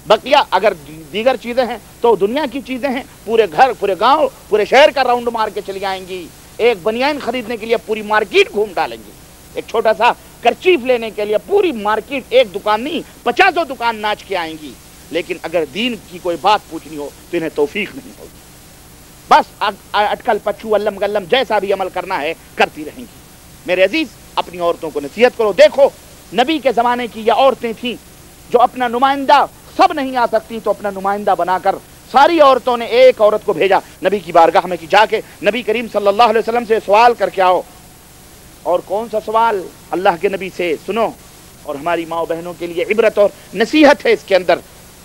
بقیہ اگر دیگر چیزیں ہیں تو دنیا کی چیزیں ہیں، پورے گھر، پورے گاؤں، پورے شہر کا راؤنڈ مار کے چلی آئیں گی، ایک بنیان خریدنے کے لیے پوری مارکیٹ گھوم ڈالیں گی، ایک چھوٹا سا کرچیف لینے کے لیے پوری مارکیٹ، ایک دکان نہیں 50 دکان ناچ کے آئیں گی، لیکن اگر دین کی کوئی بات پوچھنی ہو تو انہیں توفیق نہیں ہوگی، بس اٹکل پچھو علم گلم جیسا بھی عمل کرنا ہے کرتی رہیں گی۔ میرے عزیز، اپنی عورتوں کو نصیحت کرو۔ دیکھو نبی کے زمانے کی یہ عورتیں تھیں جو اپنا نمائندہ، سب نہیں آ سکتی تو اپنا نمائندہ بنا کر ساری عورتوں نے ایک عورت کو بھیجا نبی کی بارگاہ میں کہ جا کے نبی کریم صلی اللہ علیہ وسلم سے سوال کر کے آؤ۔ اور کون سا سوال؟ اللہ کے نبی سے سنو، اور ہماری ماں بہنوں کے لیے عبرت اور نصیحت ہے اس کے اندر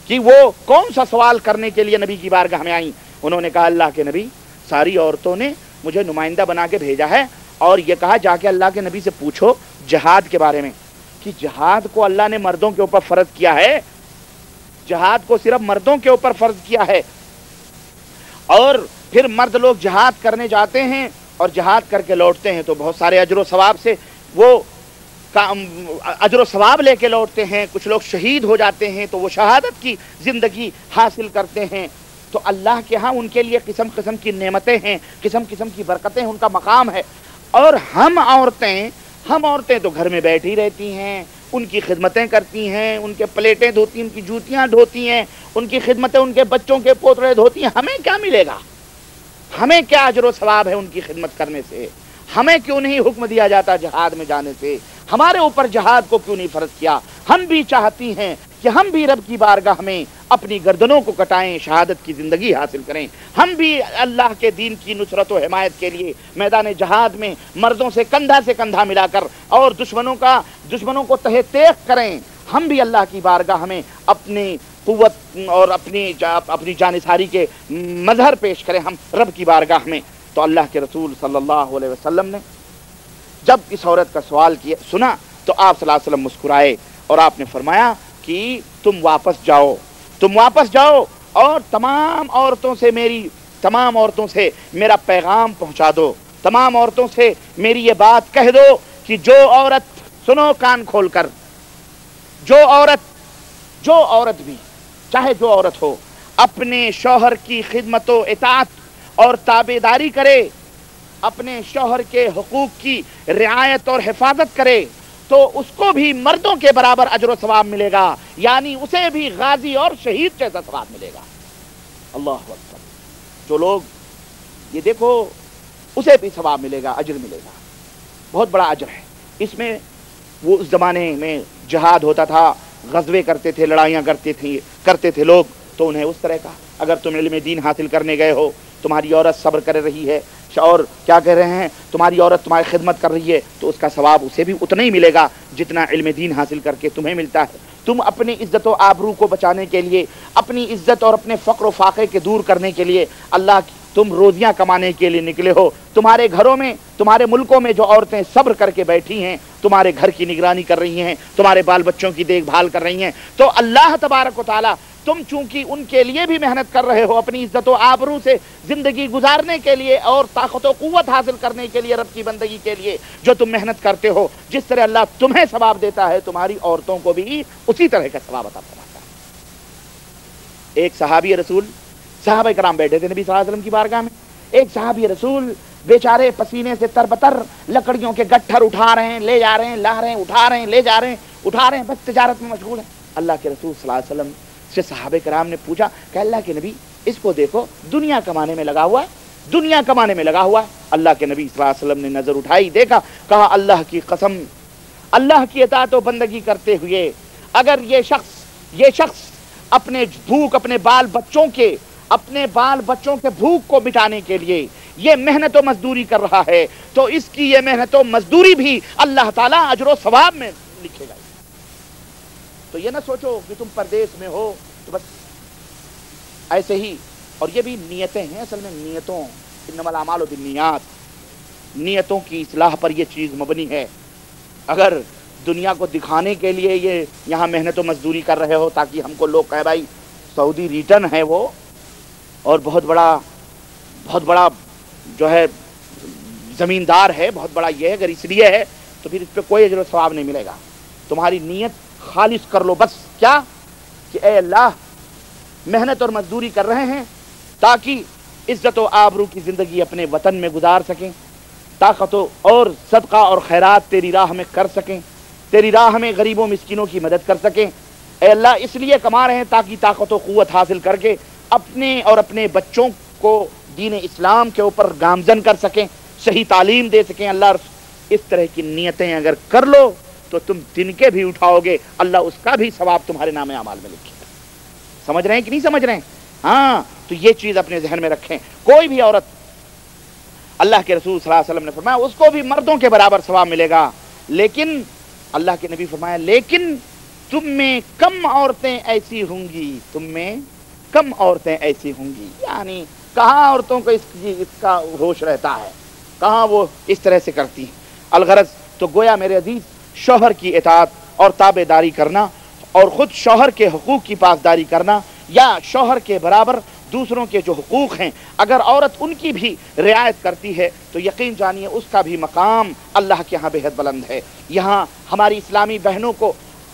کہ وہ کون سا سوال کرنے کے لیے نبی کی بارگاہ میں آئیں۔ انہوں نے کہا اللہ کے نبی، ساری عورتوں نے مجھے نمائندہ بنا کے بھیجا ہے اور یہ کہا جا کے اللہ کے نبی سے پوچھو جہاد کے بارے میں، کہ جہاد کو اللہ نے مردوں کے اوپر فرض کیا ہے، جہاد کو صرف مردوں کے اوپر فرض کیا ہے، اور پھر مرد لوگ جہاد کرنے جاتے ہیں اور جہاد کر کے لوٹتے ہیں تو بہت سارے اجر و ثواب سے وہ اجر و ثواب لے کے لوٹتے ہیں، کچھ لوگ شہید ہو جاتے ہیں تو وہ شہادت کی زندگی حاصل کرتے ہیں، تو اللہ کے ہاں ان کے لیے قسم قسم کی نعمتیں ہیں، قسم قسم کی برکتیں، ان کا مقام ہے۔ اور ہم عورتیں تو گھر میں بیٹھی رہتی ہیں، ان کی خدمتیں کرتی ہیں، ان کے پلیٹیں دھوتی ہیں، ان کی جوتیاں دھوتی ہیں، ان کی خدمتیں، ان کے بچوں کے پوترے دھوتی ہیں۔ ہمیں کیا ملے گا؟ ہمیں کیا اجر و ثواب ہے ان کی خدمت کرنے سے؟ ہمیں کیوں نہیں حکم دیا جاتا جہاد میں جانے سے؟ ہمارے اوپر جہاد کو کیوں نہیں فرض کیا؟ ہم بھی چاہتی ہیں کہ ہم بھی رب کی بارگاہ میں اپنی گردنوں کو کٹائیں، شہادت کی زندگی حاصل کریں، ہم بھی اللہ کے دین کی نصرت و حمایت کے لیے میدان جہاد میں مردوں سے کندھا ملا کر اور دشمنوں کو تہہ تیغ کریں۔ ہم بھی اللہ کی بارگاہ میں اپنی قوت اور اپنی جانثاری کے مظہر پیش کریں، ہم رب کی بارگاہ میں۔ تو اللہ کے رسول صلی اللہ علیہ وسلم نے جب اس عورت کا سوال سنا تو آپ صلی اللہ علیہ وسلم مسکرائے اور آپ نے فرمایا کہ تم واپس جاؤ اور تمام عورتوں سے میرا پیغام پہنچا دو، تمام عورتوں سے میری یہ بات کہہ دو کہ جو عورت، سنو کان کھول کر، جو عورت بھی، چاہے جو عورت ہو، اپنے شوہر کی خدمت و اطاعت اور تابعداری کرے، اپنے شوہر کے حقوق کی رعایت اور حفاظت کرے، تو اس کو بھی مردوں کے برابر اجر و ثواب ملے گا، یعنی اسے بھی غازی اور شہید جیسا ثواب ملے گا۔ اللہ اکبر! جو لوگ یہ دیکھو، اسے بھی ثواب ملے گا، اجر ملے گا، بہت بڑا اجر ہے اس میں۔ وہ اس زمانے میں جہاد ہوتا تھا، غزوے کرتے تھے، لڑائیاں کرتے تھے لوگ، تو انہیں اس طرح کا، اگر تم علم دین حاصل کرنے گئے ہو، تمہاری عورت صبر کر رہی ہے اور کیا کہہ رہے ہیں، تمہاری عورت تمہاری خدمت کر رہی ہے، تو اس کا ثواب اسے بھی اتنا ہی ملے گا جتنا علم دین حاصل کر کے تمہیں ملتا ہے۔ تم اپنی عزت و آبرو کو بچانے کے لیے، اپنی عزت اور اپنے فقر و فاقے کے دور کرنے کے لیے تم روزیاں کمانے کے لیے نکلے ہو۔ تمہارے گھروں میں، تمہارے ملکوں میں جو عورتیں صبر کر کے بیٹھی ہیں، تمہارے گھر کی نگرانی کر رہی ہیں، تمہارے بال بچوں کی دیکھ بھال کر رہی ہیں، تو اللہ تبارک و تعالی تم چونکہ ان کے لیے بھی محنت کر رہے ہو، اپنی عزت و آبرو سے زندگی گزارنے کے لیے اور طاقت و قوت حاصل کرنے کے لیے، رب کی بندگی کے لیے جو تم محنت کرتے ہو، جس طرح اللہ تمہیں ثواب دیتا ہے، تمہاری عورتوں کو بھی اسی طرح کا ثواب عطا فرماتا ہے۔ ایک صحابی رسول، صحابہ کرام بیٹھے تھے نبی صلی اللہ علیہ وسلم کی بارگاہ میں، ایک صحابی رسول بیچارے پسینے سے تربتر لکڑیوں کے گٹھر اٹھا رہے ہیں، لے جا رہے ہیں، لا رہے ہیں، اٹھا رہے ہیں، لے جا رہے ہیں، اٹھا رہے ہیں، بس تجارت میں مشغول ہیں۔ اللہ کے رسول صلی اللہ علیہ وسلم سے صحابہ کرام نے پوچھا کہ اللہ کے نبی، اس کو دیکھو، دنیا کمانے میں لگا ہوا ہے۔ اللہ کے نبی صلی اللہ علیہ وسلم نے نظر اٹھائی، دیکھا، کہا اللہ کی قسم، اللہ کی اطاعت و بندگی کرتے ہوئے اگر یہ شخص اپنے بال بچوں کے بھوک کو مٹانے کے لیے یہ محنت و مزدوری کر رہا ہے، تو اس کی یہ محنت و مزدوری بھی اللہ تعالیٰ اجر و ثواب میں لکھے گا۔ تو یہ نہ سوچو کہ تم پردیس میں ہو تو بس ایسے ہی، اور یہ بھی نیتیں ہیں، اصل میں نیتوں، انما الاعمال بالنیات، نیتوں کی اصلاح پر یہ چیز مبنی ہے۔ اگر دنیا کو دکھانے کے لیے یہ یہاں محنت و مزدوری کر رہے ہو تاکہ ہم کو لوگ کہے بھائی سعودی ریٹرن ہے وہ، اور بہت بڑا جو ہے زمیندار ہے، بہت بڑا یہ ہے، اگر اس لیے ہے تو پھر اس پہ کوئی اجر و ثواب نہیں ملے گا۔ تمہاری نیت خالص کر لو، بس کیا کہ اے اللہ، محنت اور مزدوری کر رہے ہیں تاکہ عزت و آبرو کی زندگی اپنے وطن میں گزار سکیں، طاقت اور صدقہ اور خیرات تیری راہ میں کر سکیں، تیری راہ میں غریبوں مسکینوں کی مدد کر سکیں۔ اے اللہ، اس لیے کما رہے ہیں تاکہ طاقت و قوت حاصل کر کے اپنے اور اپنے بچوں کو دین اسلام کے اوپر گامزن کر سکیں، صحیح تعلیم دے سکیں۔ اللہ، اس طرح کی نیتیں اگر کر لو تو تم دن کے بھی اٹھاؤ گے، اللہ اس کا بھی ثواب تمہارے نام اعمال میں لکھے گا۔ سمجھ رہے ہیں کہ نہیں سمجھ رہے ہیں؟ ہاں، تو یہ چیز اپنے ذہن میں رکھیں۔ کوئی بھی عورت، اللہ کے رسول صلی اللہ علیہ وسلم نے فرمایا اس کو بھی مردوں کے برابر ثواب ملے گا، لیکن اللہ کے نبی فرمایا لیکن تم میں کم عورتیں ایسی ہوں گی، یعنی کہاں عورتوں کو اس کا ہوش رہتا ہے، کہاں وہ اس طرح سے کرتی ہیں۔ الغرض تو گویا میرے عزیز، شوہر کی اطاعت اور تابع داری کرنا اور خود شوہر کے حقوق کی پاسداری کرنا، یا شوہر کے برابر دوسروں کے جو حقوق ہیں اگر عورت ان کی بھی رعایت کرتی ہے تو یقین جانیے اس کا بھی مقام اللہ کے ہاں بہت بلند ہے۔ یہاں ہماری اسلامی بہنوں کو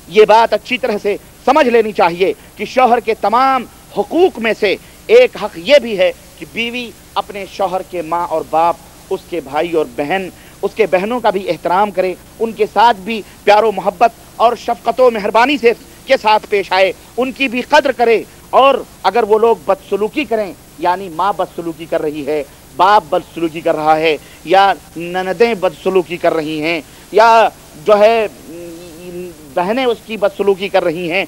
یہ بات اچھی طرح سے سمجھ لینی چاہیے کہ شوہر کے تمام حقوق میں سے ایک حق یہ بھی ہے کہ بیوی اپنے شوہر کے ماں اور باپ، اس کے بھائی اور بہن، اس کے بہنوں کا بھی احترام کرے، ان کے ساتھ بھی پیار و محبت اور شفقت و مہربانی سے کے ساتھ پیش آئے، ان کی بھی قدر کرے۔ اور اگر وہ لوگ بدسلوکی کریں، یعنی ماں بدسلوکی کر رہی ہے، باپ بدسلوکی کر رہا ہے، یا نندیں بدسلوکی کر رہی ہیں، یا جو ہے بہنیں اس کی بدسلوکی کر رہی ہیں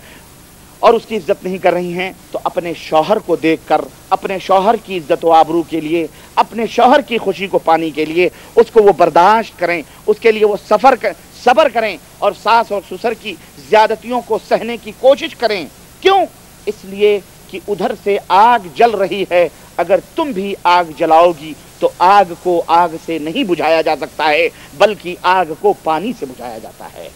اور اس کی عزت نہیں کر رہی ہیں، تو اپنے شوہر کو دیکھ کر، اپنے شوہر کی عزت و آبرو کے لیے، اپنے شوہر کی خوشی کو پانے کے لیے اس کو وہ برداشت کریں، اس کے لیے وہ صبر کریں اور ساس اور سسر کی زیادتیوں کو سہنے کی کوشش کریں۔ کیوں؟ اس لیے کہ ادھر سے آگ جل رہی ہے، اگر تم بھی آگ جلاؤ گی تو آگ کو آگ سے نہیں بجھایا جا سکتا ہے، بلکہ آگ کو پانی سے بجھایا جاتا ہے۔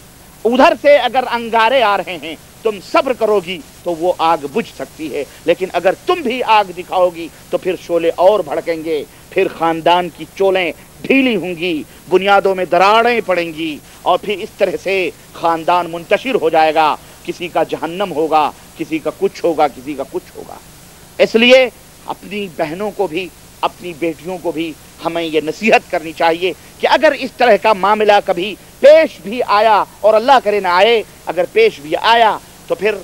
ادھر سے اگر انگارے آ رہے ہیں، تم صبر کرو گی تو وہ آگ بجھ سکتی ہے، لیکن اگر تم بھی آگ دکھاؤ گی تو پھر شعلے اور بھڑکیں گے، پھر خاندان کی چولیں ڈھیلی ہوں گی، بنیادوں میں دراڑیں پڑیں گی، اور پھر اس طرح سے خاندان منتشر ہو جائے گا، کسی کا جہنم ہوگا، کسی کا کچھ ہوگا، کسی کا کچھ ہوگا۔ اس لیے اپنی بہنوں کو بھی، اپنی بیٹیوں کو بھی ہمیں یہ نصیحت کرنی چاہیے کہ اگر اس طرح کا معاملہ کبھی پیش بھی آیا، اور اللہ کرے نہ آئے، اگر پیش بھی آیا تو پھر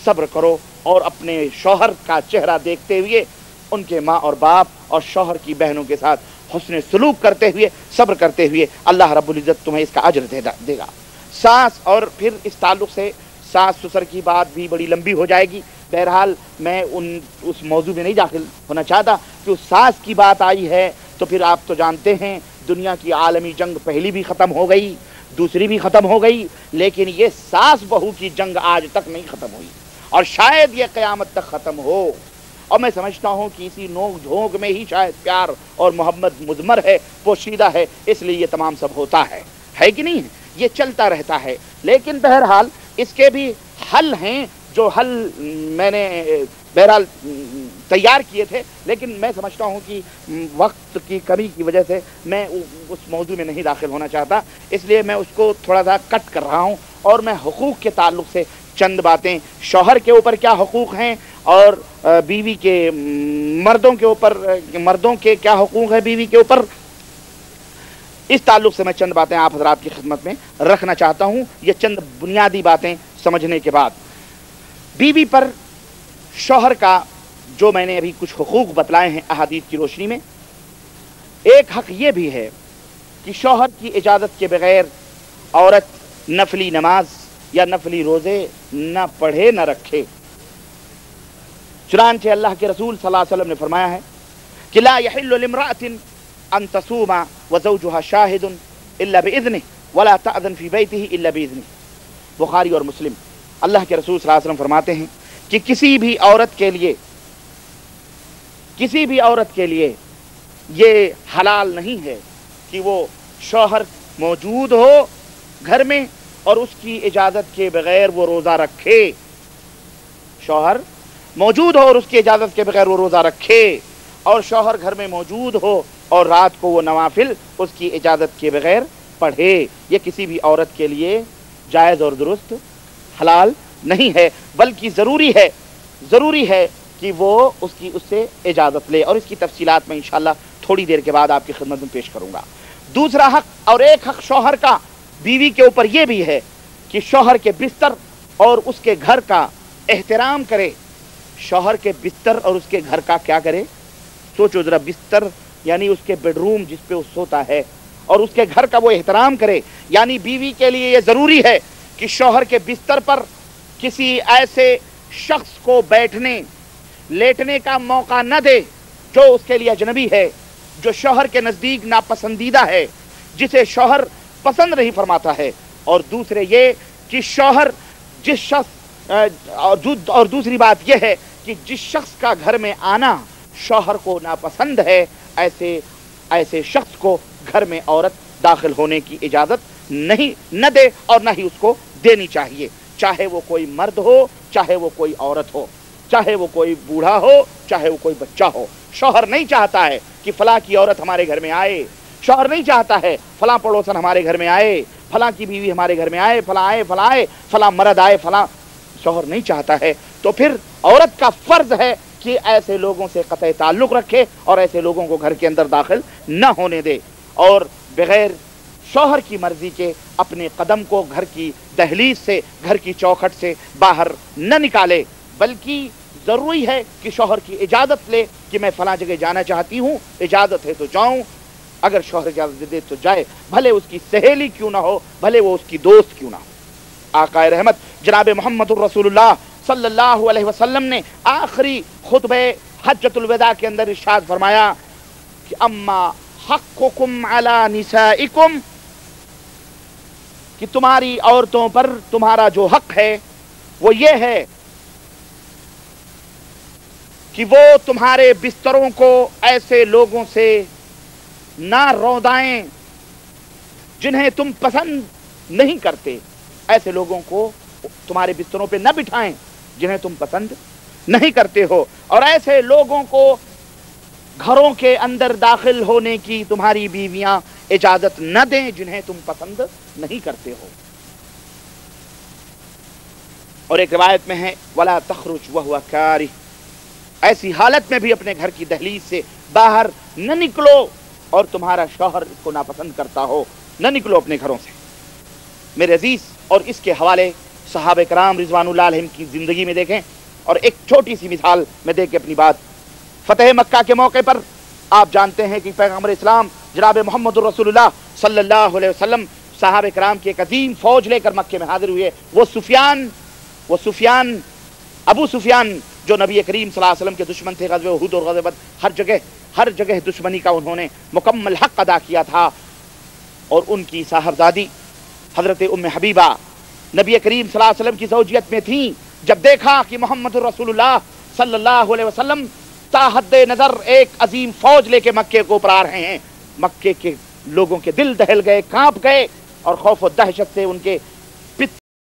صبر کرو اور اپنے شوہر کا چہرہ دیکھتے ہوئے ان کے ماں اور باپ اور شوہر کی بہنوں کے ساتھ حسن سلوک کرتے ہوئے، صبر کرتے ہوئے اللہ رب العزت تمہیں اس کا اجر دے گا۔ ساس، اور پھر اس تعلق سے ساس سسر کی بات بھی بڑی لمبی ہو جائے گی، بہرحال میں اس موضوع میں نہیں داخل ہونا چاہتا کہ اس ساس کی بات آئی ہے تو پھر آپ تو جانتے ہیں دنیا کی عالمی جنگ پہلی بھی ختم ہو گئی، دوسری بھی ختم ہو گئی، لیکن یہ ساس بہو کی جنگ آج تک نہیں ختم ہوئی، اور شاید یہ قیامت تک ختم ہو۔ اور میں سمجھتا ہوں کہ اسی نوک جھونک میں ہی شاید پیار اور محبت مضمر ہے، پوشیدہ ہے، اس لیے یہ تمام سب ہوتا ہے کہ نہیں؟ یہ چلتا رہتا ہے، لیکن بہرحال اس کے بھی حل ہیں، جو حل میں نے بہرحال تیار کیے تھے، لیکن میں سمجھتا ہوں کہ وقت کی کمی کی وجہ سے میں اس موضوع میں نہیں داخل ہونا چاہتا، اس لیے میں اس کو تھوڑا سا کٹ کر رہا ہوں، اور میں حقوق کے تعلق سے چند باتیں، شوہر کے اوپر کیا حقوق ہیں اور بیوی کے مردوں کے کیا حقوق ہیں بیوی کے اوپر، اس تعلق سے میں چند باتیں آپ حضرات کی خدمت میں رکھنا چاہتا ہوں۔ یہ چند بنیادی باتیں سمجھنے کے بعد، بیوی پر شوہر کا جو میں نے ابھی کچھ حقوق بتلائے ہیں احادیث کی روشنی میں، ایک حق یہ بھی ہے کہ شوہر کی اجازت کے بغیر عورت نفلی نماز یا نفلی روزے نہ پڑھے نہ رکھے۔ چنانچہ اللہ کے رسول صلی اللہ علیہ وسلم نے فرمایا ہے کہ لا يحل لامرأة ان تصوم وزوجها شاهد الا باذنه ولا تأذن في بيته الا باذنه، بخاری اور مسلم۔ اللہ کے رسول صلی اللہ علیہ وسلم فرماتے ہیں کہ کسی بھی عورت کے لیے یہ حلال نہیں ہے کہ وہ شوہر موجود ہو گھر میں اور اس کی اجازت کے بغیر وہ روزہ رکھے، شوہر موجود ہو اور اس کی اجازت کے بغیر وہ روزہ رکھے، اور شوہر گھر میں موجود ہو اور رات کو وہ نوافل اس کی اجازت کے بغیر پڑھے۔ یہ کسی بھی عورت کے لیے جائز اور درست حلال نہیں ہے، بلکہ ضروری ہے کہ وہ اس سے اجازت لے، اور اس کی تفصیلات میں انشاءاللہ تھوڑی دیر کے بعد آپ کی خدمت میں پیش کروں گا۔ دوسرا حق، اور ایک حق شوہر کا بیوی کے اوپر یہ بھی ہے کہ شوہر کے بستر اور اس کے گھر کا احترام کرے۔ شوہر کے بستر اور اس کے گھر کا کیا کرے؟ سوچو ذرا، بستر یعنی اس کے بیڈ روم جس پہ وہ سوتا ہے، اور اس کے گھر کا وہ احترام کرے، یعنی بیوی کے لیے یہ ضروری ہے کہ شوہر کے بستر پر کسی ایسے شخص کو بیٹھنے لیٹنے کا موقع نہ دے جو اس کے لیے اجنبی ہے، جو شوہر کے نزدیک ناپسندیدہ ہے، جسے شوہر پسند نہیں فرماتا ہے۔ اور دوسرے یہ کہ شوہر جس شخص اور دوسری بات یہ ہے کہ جس شخص کا گھر میں آنا شوہر کو ناپسند ہے، ایسے شخص کو گھر میں عورت داخل ہونے کی اجازت نہ دے اور نہ ہی اس کو دینی چاہیے، چاہے وہ کوئی مرد ہو چاہے وہ کوئی عورت ہو۔ چاہے وہ کوئی بوڑھا ہو چاہے وہ کوئی بچہ ہو۔ شوہر نہیں چاہتا ہے کہ فلاں کی عورت ہمارے گھر میں آئے، شوہر نہیں چاہتا ہے فلاں پڑوسن ہمارے گھر میں آئے، فلاں کی بیوی ہمارے گھر میں آئے، فلاں آئے، فلاں آئے، فلاں مرد آئے، فلاں شوہر نہیں چاہتا ہے۔ تو پھر عورت کا فرض ہے کہ ایسے لوگوں سے قطع تعلق رکھے اور ایسے لوگوں کو گھر کے اندر داخل نہ ہونے دے، اور بغیر شوہر کی مرضی کے اپنے قدم کو گھر کی دہلیز سے، گھر کی چوکھٹ سے باہر نہ نکالے، بلکہ ضروری ہے کہ شوہر کی اجازت لے کہ میں فلاں جگہ جانا چاہتی ہوں، اجازت ہے تو جاؤں، اگر شوہر اجازت دے تو جائے، بھلے اس کی سہیلی کیوں نہ ہو، بھلے وہ اس کی دوست کیوں نہ ہو۔ آقا رحمت جناب محمد الرسول اللہ صلی اللہ علیہ وسلم نے آخری خطبہ حجۃ الوداع کے اندر ارشاد فرمایا کہ اما حقکم علی نسائکم، کہ تمہاری عورتوں پر تمہارا جو حق ہے وہ یہ ہے کہ وہ تمہارے بستروں کو ایسے لوگوں سے نہ روندائیں جنہیں تم پسند نہیں کرتے، ایسے لوگوں کو تمہارے بستروں پہ نہ بٹھائیں جنہیں تم پسند نہیں کرتے ہو، اور ایسے لوگوں کو گھروں کے اندر داخل ہونے کی تمہاری بیویاں اجازت نہ دیں جنہیں تم پسند نہیں کرتے ہو۔ اور ایک روایت میں ہے وَلَا تَخْرُجْ وَهُوَ كَارِهٌ، ایسی حالت میں بھی اپنے گھر کی دہلیز سے باہر نہ نکلو اور تمہارا شوہر اس کو ناپسند کرتا ہو، نہ نکلو اپنے گھروں سے۔ میرے عزیز، اور اس کے حوالے صحابہ کرام رضوان اللہ علیہم کی زندگی میں دیکھیں، اور ایک چھوٹی سی مثال میں دے کے اپنی بات، فتح مکہ کے موقع پر آپ جانتے ہیں کہ پیغمبر اسلام جناب محمد الرسول اللہ صلی اللہ علیہ وسلم صحابہ کرام کی ایک عظیم فوج لے کر مکے میں حاضر ہوئے۔ وہ سفیان ابو سفیان جو نبی کریم صلی اللہ علیہ وسلم کے دشمن تھے، غزوہ احد اور غزوہ بدر ہر جگہ دشمنی کا انہوں نے مکمل حق ادا کیا تھا، اور ان کی صاحبزادی حضرت ام حبیبہ نبی کریم صلی اللہ علیہ وسلم کی زوجیت میں تھیں۔ جب دیکھا کہ محمد الرسول اللہ صلی اللہ علیہ وسلم تا حد نظر ایک عظیم فوج لے کے مکے کو اوپر آ رہے ہیں، مکے کے لوگوں کے دل دہل گئے، کانپ گئے، اور خوف و دہشت سے ان کے